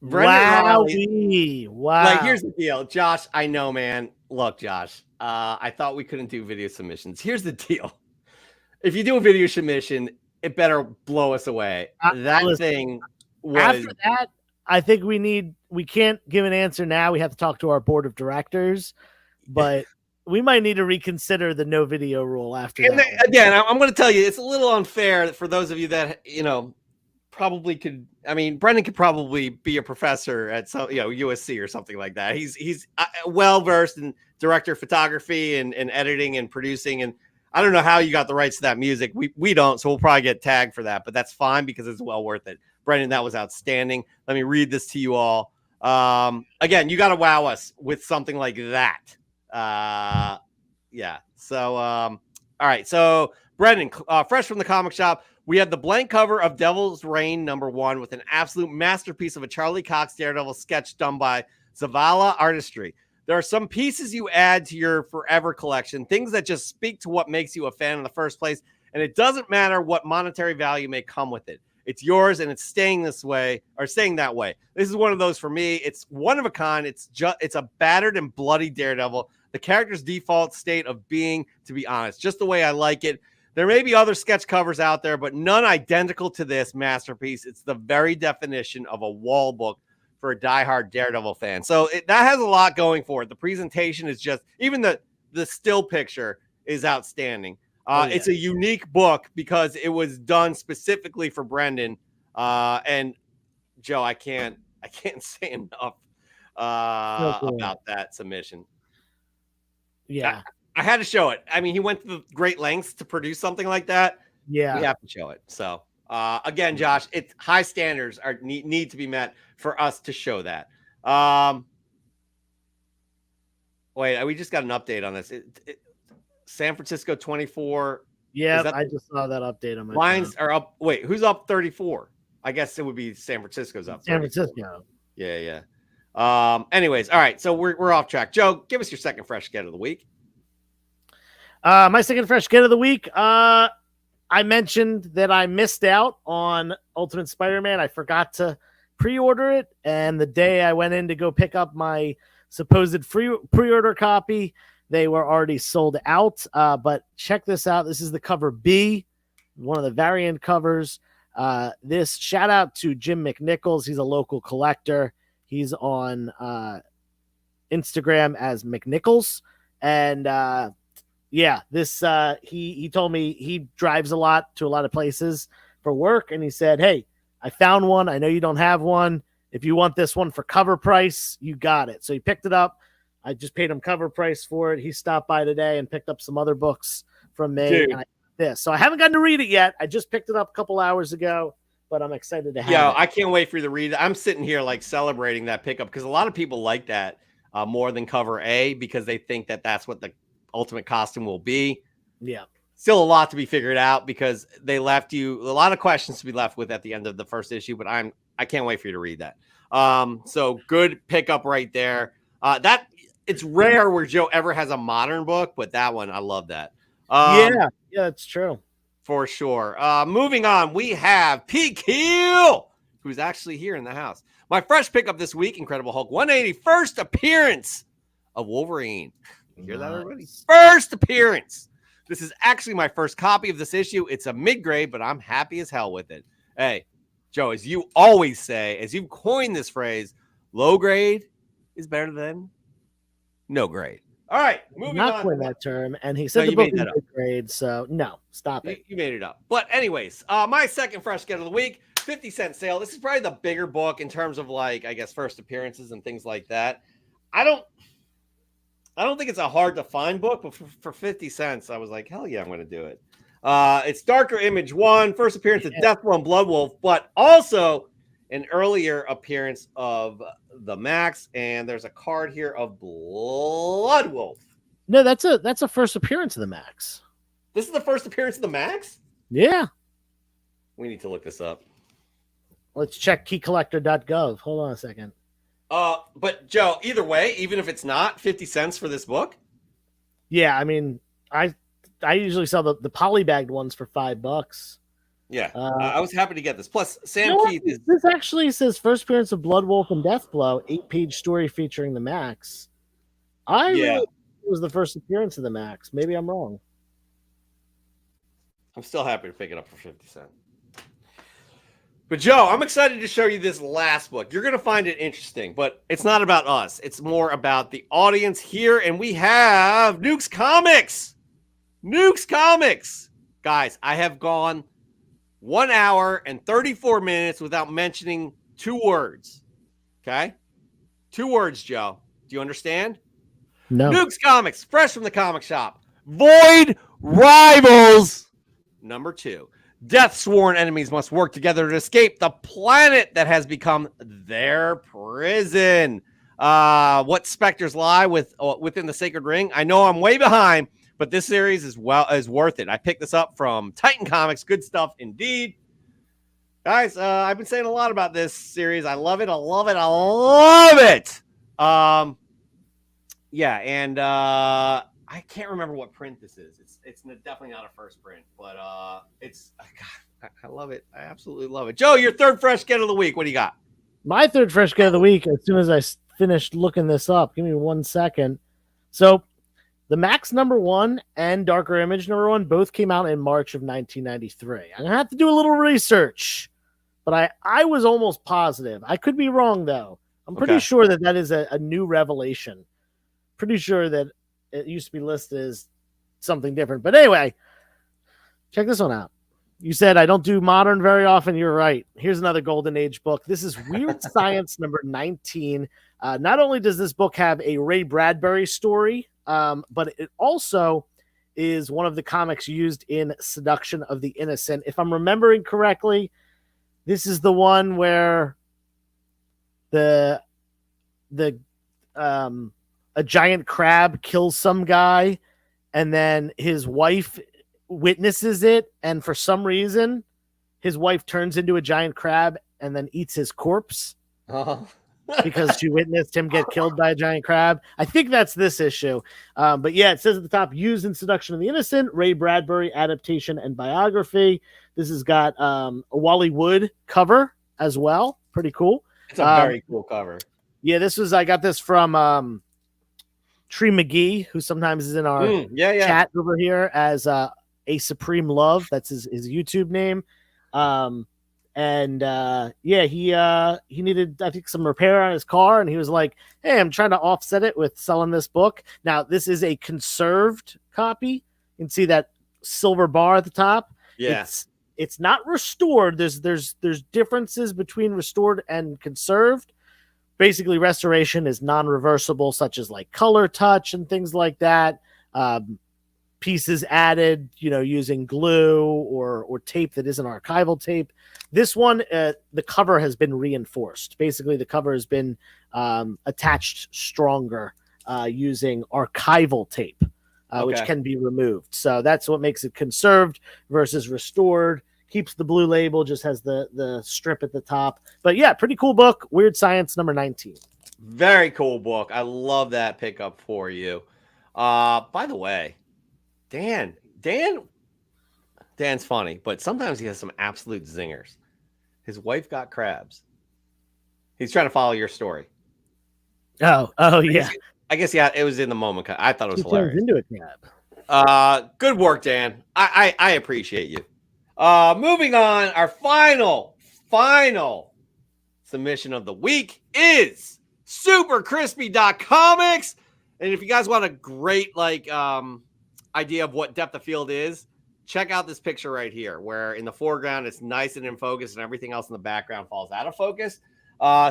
Wow. Like, here's the deal, Josh. I know, man. Look, Josh, I thought we couldn't do video submissions. Here's the deal. If you do a video submission, it better blow us away. That thing was... After that, I think we can't give an answer now. We have to talk to our board of directors, but we might need to reconsider the no video rule after that. Again, I'm going to tell you, it's a little unfair for those of you that, probably could. I mean, Brendan could probably be a professor at some, USC or something like that. He's well versed in director of photography and editing and producing. And I don't know how you got the rights to that music. We don't, so we'll probably get tagged for that. But that's fine because it's well worth it. Brendan, that was outstanding. Let me read this to you all. Again, you got to wow us with something like that. Yeah. So, all right. So, Brendan, fresh from the comic shop. We had the blank cover of Devil's Reign #1 with an absolute masterpiece of a Charlie Cox Daredevil sketch done by Zavala Artistry. There are some pieces you add to your forever collection, things that just speak to what makes you a fan in the first place, and it doesn't matter what monetary value may come with it. It's yours, and it's staying that way. This is one of those for me. It's one of a kind. It's a battered and bloody Daredevil, the character's default state of being, to be honest, just the way I like it. There may be other sketch covers out there, but none identical to this masterpiece. It's the very definition of a wall book for a diehard Daredevil fan. So that has a lot going for it. The presentation is just, even the still picture is outstanding. It's a unique book because it was done specifically for Brendan. And Joe, I can't say enough about that submission. Yeah. I had to show it. I mean, he went to the great lengths to produce something like that. Yeah. We have to show it. So, again, Josh, it's high standards need to be met for us to show that. Wait, we just got an update on this. San Francisco 24. Yeah, I just saw that update on my lines phone. are up. Wait, who's up 34? I guess it would be San Francisco's up. San 34. Francisco. Yeah. Anyways, all right. So we're off track. Joe, give us your second fresh get of the week. My second fresh get of the week. I mentioned that I missed out on Ultimate Spider-Man. I forgot to pre-order it, and the day I went in to go pick up my supposed pre-order copy, they were already sold out. But check this out. This is the cover B, one of the variant covers. This shout out to Jim McNichols. He's a local collector. He's on Instagram as McNichols, and this he told me he drives a lot to a lot of places for work, and he said, "Hey, I found one. I know you don't have one. If you want this one for cover price, you got it." So he picked it up. I just paid him cover price for it. He stopped by today and picked up some other books from me. And so I haven't gotten to read it yet. I just picked it up a couple hours ago, but I'm excited to have it. Yeah, I can't wait for you to read it. I'm sitting here like celebrating that pickup because a lot of people like that more than cover A because they think that that's what the ultimate costume will be. Yeah. Still a lot to be figured out because they left you a lot of questions to be left with at the end of the first issue, but I can't wait for you to read that. So good pickup right there. That it's rare where Joe ever has a modern book, but that one, I love that. Yeah, that's true. For sure. Moving on, we have PQ, who's actually here in the house. My fresh pickup this week, Incredible Hulk 180, first appearance of Wolverine. You hear that, everybody? First appearance. This is actually my first copy of this issue. It's a mid-grade, but I'm happy as hell with it. Hey, Joe, as you always say, as you've coined this phrase, low grade is better than no grade. All right, moving on. Not coined that term, and he said the book is mid-grade, so no, stop it. You made it up. But anyways, my second fresh get of the week, 50-cent sale. This is probably the bigger book in terms of like, I guess, first appearances and things like that. I don't think it's a hard to find book, but for 50 cents, I was like, hell yeah, I'm going to do it. It's Darker Image 1, first appearance of Deathblow and Bloodwolf, but also an earlier appearance of the Max, and there's a card here of Bloodwolf. No, that's a first appearance of the Max. This is the first appearance of the Max? Yeah. We need to look this up. Let's check keycollector.gov. Hold on a second. But Joe, either way, even if it's not 50 cents for this book. Yeah, I mean, I usually sell the polybagged ones for $5. Yeah, I was happy to get this. Plus, Sam Keith is. This actually says first appearance of Bloodwolf and Deathblow, 8-page story featuring the Max. Really it was the first appearance of the Max. Maybe I'm wrong. I'm still happy to pick it up for 50 cents. But Joe, I'm excited to show you this last book. You're going to find it interesting, but it's not about us. It's more about the audience here, and we have Nukes Comics. Nukes Comics. Guys, I have gone 1 hour and 34 minutes without mentioning 2 words. Okay? 2 words, Joe. Do you understand? No. Nukes Comics, fresh from the comic shop. Void Rivals. Number 2. Death-sworn enemies must work together to escape the planet that has become their prison. What specters lie within the Sacred Ring? I know I'm way behind, but this series is worth it. I picked this up from Titan Comics. Good stuff indeed. Guys, I've been saying a lot about this series. I love it. I love it. I love it. Yeah, and I can't remember what print this is. It's definitely not a first print, but it's God, I love it. I absolutely love it. Joe, your third fresh get of the week. What do you got? My third fresh get of the week, as soon as I finished looking this up, give me 1 second. So the Max #1 and Darker Image #1 both came out in March of 1993. I'm going to have to do a little research, but I was almost positive. I could be wrong, though. I'm pretty sure that is a new revelation. Pretty sure that it used to be listed as something different. But anyway, check this one out. You said I don't do modern very often. You're right. Here's another Golden Age book. This is Weird Science number 19. Not only does this book have a Ray Bradbury story, but it also is one of the comics used in Seduction of the Innocent. If I'm remembering correctly, this is the one where a giant crab kills some guy, and then his wife witnesses it, and for some reason, his wife turns into a giant crab and then eats his corpse because she witnessed him get killed by a giant crab. I think that's this issue. But yeah, it says at the top, used in Seduction of the Innocent, Ray Bradbury adaptation and biography. This has got a Wally Wood cover as well. Pretty cool. It's a very cool cover. Yeah, I got this from Tree McGee, who sometimes is in our chat over here as A Supreme Love. That's his YouTube name. He needed, I think, some repair on his car, and he was like, hey, I'm trying to offset it with selling this book. Now, this is a conserved copy. You can see that silver bar at the top. Yeah. It's not restored. There's differences between restored and conserved. Basically, restoration is non-reversible, such as like color touch and things like that. Pieces added, using glue or tape that isn't archival tape. This one, the cover has been reinforced. Basically, the cover has been attached stronger using archival tape, which can be removed. So that's what makes it conserved versus restored. Keeps the blue label, just has the strip at the top. But yeah, pretty cool book. Weird Science number 19. Very cool book. I love that pickup for you. By the way, Dan's funny, but sometimes he has some absolute zingers. His wife got crabs. He's trying to follow your story. Oh yeah. I guess it was in the moment. I thought it was hilarious. Into a crab. Good work, Dan. I appreciate you. Moving on, our final submission of the week is supercrispy.comics. And if you guys want a great idea of what depth of field is, check out this picture right here, where in the foreground it's nice and in focus, and everything else in the background falls out of focus.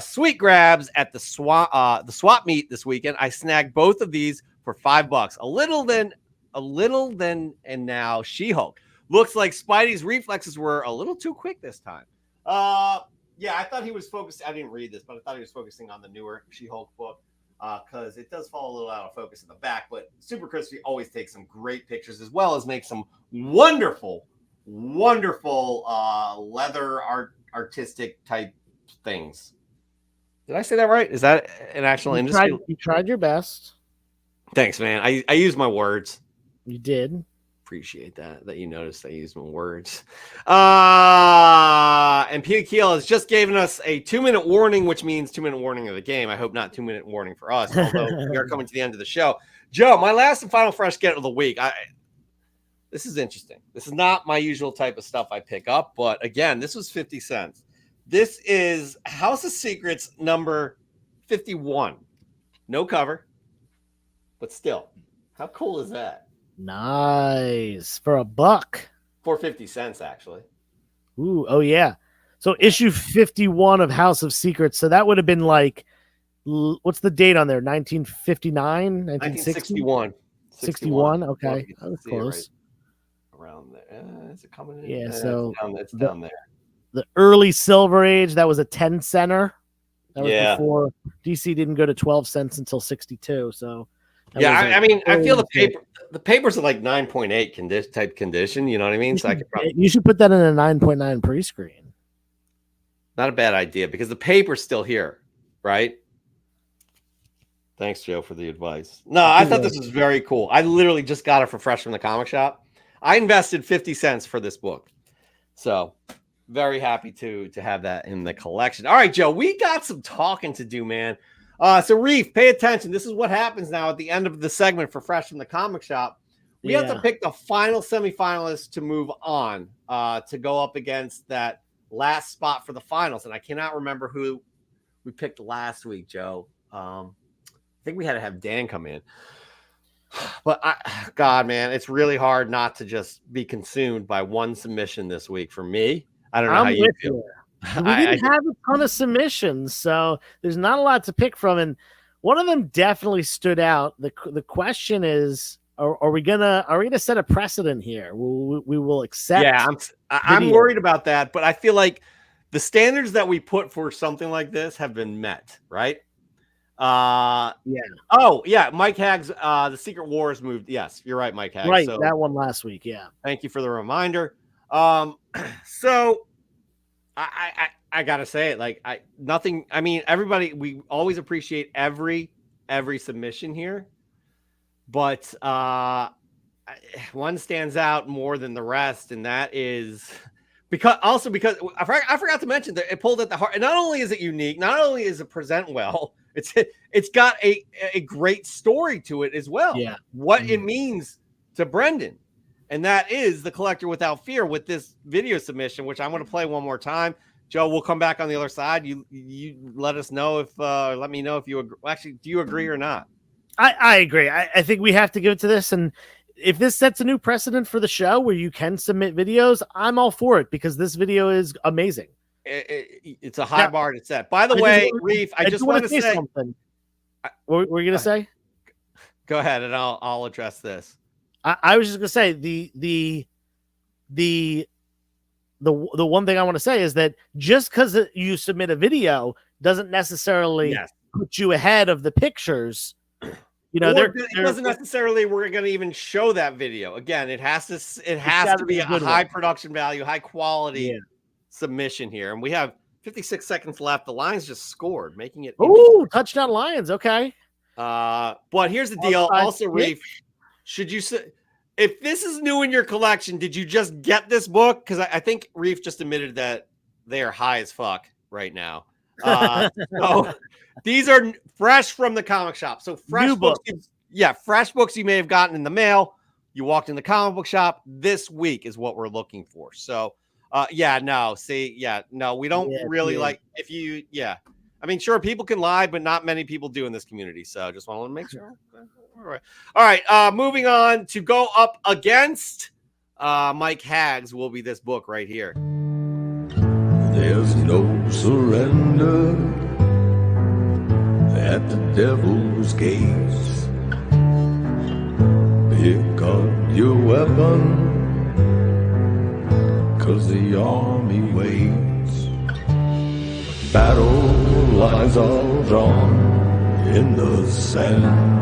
Sweet grabs at the swap meet this weekend. I snagged both of these for $5. A little then, and now She-Hulk. Looks like Spidey's reflexes were a little too quick this time. Yeah, I thought he was focused. I didn't read this, but I thought he was focusing on the newer She-Hulk book because it does fall a little out of focus in the back. But Super Crispy always takes some great pictures as well as make some wonderful leather artistic type things. Did I say that right? Is that an actual industry? You tried your best. Thanks, man. I use my words. You did. Appreciate that you noticed I used my words. And Peter Keel has just given us a 2-minute warning, which means 2-minute warning of the game. I hope not 2-minute warning for us, although we are coming to the end of the show. Joe, my last and final fresh get of the week. This is interesting. This is not my usual type of stuff I pick up, but again, this was 50 cents. This is House of Secrets number 51. No cover, but still, how cool is that? Nice. For $1. For 50 cents, actually. Ooh, oh yeah. So issue 51 of House of Secrets. So that would have been like, what's the date on there? 1959? 1961. 61? Okay. That was close. Right around there. Is it coming in? Yeah, so it's down there. The early Silver Age, that was a 10 center. That was Yeah. before DC didn't go to 12 cents until 62. So yeah, I mean, I feel the papers are like 9.8 type condition. You know what I mean? You should put that in a 9.9 pre-screen. Not a bad idea because the paper's still here, right? Thanks, Joe, for the advice. No, I thought this was very cool. I literally just got it for fresh from the comic shop. I invested 50 cents for this book. So very happy to have that in the collection. All right, Joe, we got some talking to do, man. So Reef, pay attention. This is what happens now at the end of the segment for Fresh from the Comic Shop. We have to pick the final semifinalists to move on to go up against that last spot for the finals. And I cannot remember who we picked last week, Joe. I think we had to have Dan come in. But God, man, it's really hard not to just be consumed by one submission this week for me. I don't know how you feel. We didn't have a ton of submissions, so there's not a lot to pick from. And one of them definitely stood out. The question is, are we gonna set a precedent here? We will accept. Yeah, I'm worried about that, but I feel like the standards that we put for something like this have been met, right? Yeah. Oh, yeah. Mike Hagg's The Secret Wars moved. Yes, you're right, Mike Hagg. Right, so, that one last week. Yeah. Thank you for the reminder. So I gotta say it. Like nothing. I mean, everybody. We always appreciate every submission here, but one stands out more than the rest, and that is because I forgot to mention that it pulled at the heart. And not only is it unique, not only is it present well, it's got a great story to it as well. Yeah, what it means to Brendan. And that is The Collector Without Fear with this video submission, which I'm going to play one more time. Joe, we'll come back on the other side. You let us know if let me know if you agree. Actually, do you agree or not? I agree. I think we have to give it to this. And if this sets a new precedent for the show where you can submit videos, I'm all for it because this video is amazing. It's a high bar to set. By the way, Reef, I just want to say something. What were you going to say? Go ahead, and I'll address this. I was just gonna say the one thing I want to say is that just because you submit a video doesn't necessarily put you ahead of the pictures. You know, it doesn't necessarily. We're going to even show that video again. It has to be a high production value, high quality submission here, and we have 56 seconds left. The Lions just scored, making it. Ooh, touchdown Lions. Okay. But here's the deal. Also, Reef. Should you say, if this is new in your collection, did you just get this book? Because I think Reef just admitted that they are high as fuck right now. So these are fresh from the comic shop. So fresh books, fresh books you may have gotten in the mail. You walked in the comic book shop this week is what we're looking for. So we don't really like if you I mean, sure, people can lie, but not many people do in this community. So just want to make sure. All right. Moving on to go up against Mike Hags will be this book right here. There's no surrender at the devil's gates. Pick up your weapon, 'cause the army waits. Battle lines are drawn in the sand.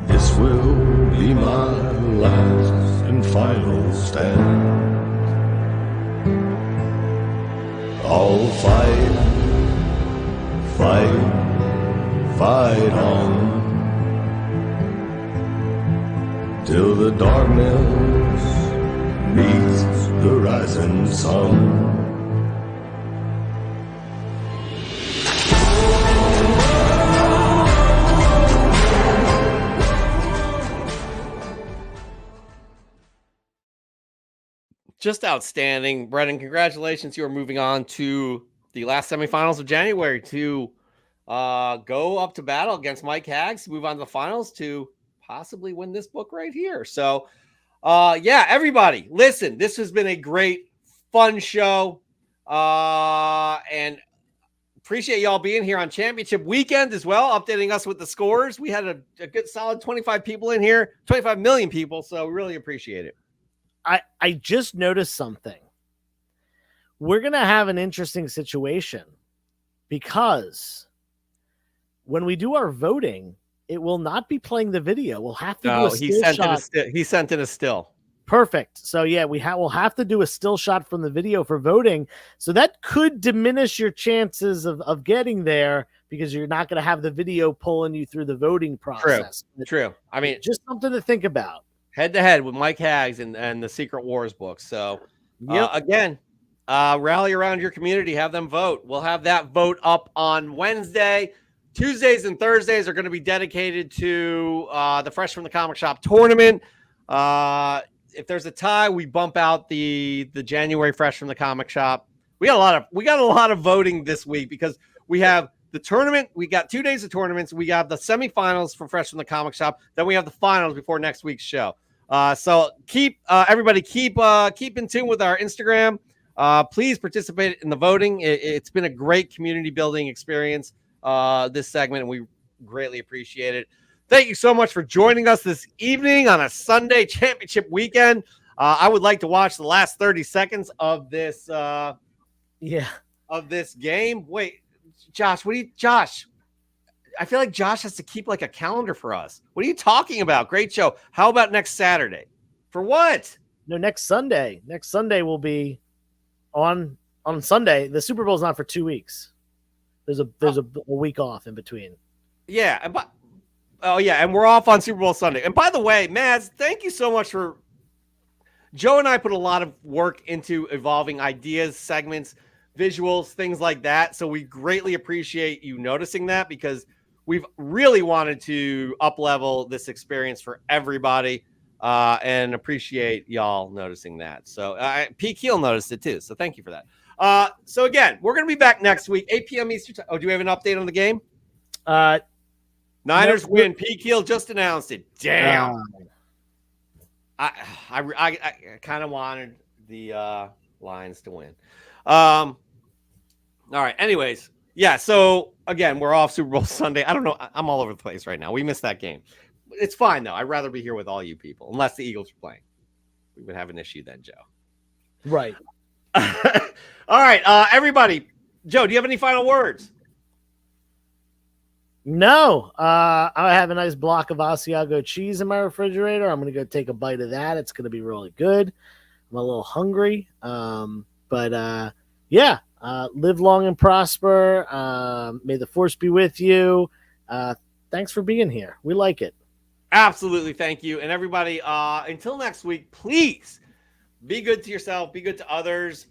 This will be my last and final stand. I'll fight, fight, fight on, till the darkness meets the rising sun. Just outstanding. Brennan, congratulations. You are moving on to the last semifinals of January to go up to battle against Mike Hags, move on to the finals to possibly win this book right here. So, yeah, everybody, listen, this has been a great, fun show. And appreciate y'all being here on championship weekend as well, updating us with the scores. We had a good solid 25 people in here, 25 million people. So really appreciate it. I just noticed something. We're going to have an interesting situation because when we do our voting, it will not be playing the video. We'll have to do a still shot. He sent in a still. Perfect. So yeah, we'll have to do a still shot from the video for voting. So that could diminish your chances of getting there because you're not going to have the video pulling you through the voting process. True. I mean, just something to think about. Head to head with Mike Hags and the Secret Wars book. So again, rally around your community, have them vote. We'll have that vote up on Wednesday. Tuesdays and Thursdays are going to be dedicated to the Fresh from the Comic Shop tournament. If there's a tie, we bump out the January Fresh from the Comic Shop. We got a lot of voting this week because we have the tournament. We got 2 days of tournaments. We got the semifinals for Fresh from the Comic Shop. Then we have the finals before next week's show. So everybody keep in tune with our Instagram. Please participate in the voting. It's been a great community building experience, this segment, and we greatly appreciate it. Thank you so much for joining us this evening on a Sunday championship weekend. I would like to watch the last 30 seconds of this. Of this game. Wait, Josh, Josh? I feel like Josh has to keep like a calendar for us. What are you talking about? Great show. How about next Saturday? For what? No, next Sunday. Next Sunday will be on Sunday. The Super Bowl's not for 2 weeks. There's a week off in between. Yeah. And we're off on Super Bowl Sunday. And by the way, Mads, thank you so much for Joe and I put a lot of work into evolving ideas, segments, visuals, things like that. So we greatly appreciate you noticing that because we've really wanted to up-level this experience for everybody and appreciate y'all noticing that. So P. Keel noticed it too. So thank you for that. So again, we're going to be back next week, 8 p.m. Eastern time. Oh, do we have an update on the game? Niners win. P. Keel just announced it. Damn. I kind of wanted the Lions to win. All right. Anyways, yeah. So again, we're off Super Bowl Sunday. I don't know. I'm all over the place right now. We missed that game. It's fine though. I'd rather be here with all you people, unless the Eagles are playing. We would have an issue then, Joe. Right. All right, everybody. Joe, do you have any final words? No. I have a nice block of Asiago cheese in my refrigerator. I'm going to go take a bite of that. It's going to be really good. I'm a little hungry. Yeah. Live long and prosper. May the force be with you. Thanks for being here. We like it. Absolutely. Thank you. And everybody, until next week, please be good to yourself. Be good to others.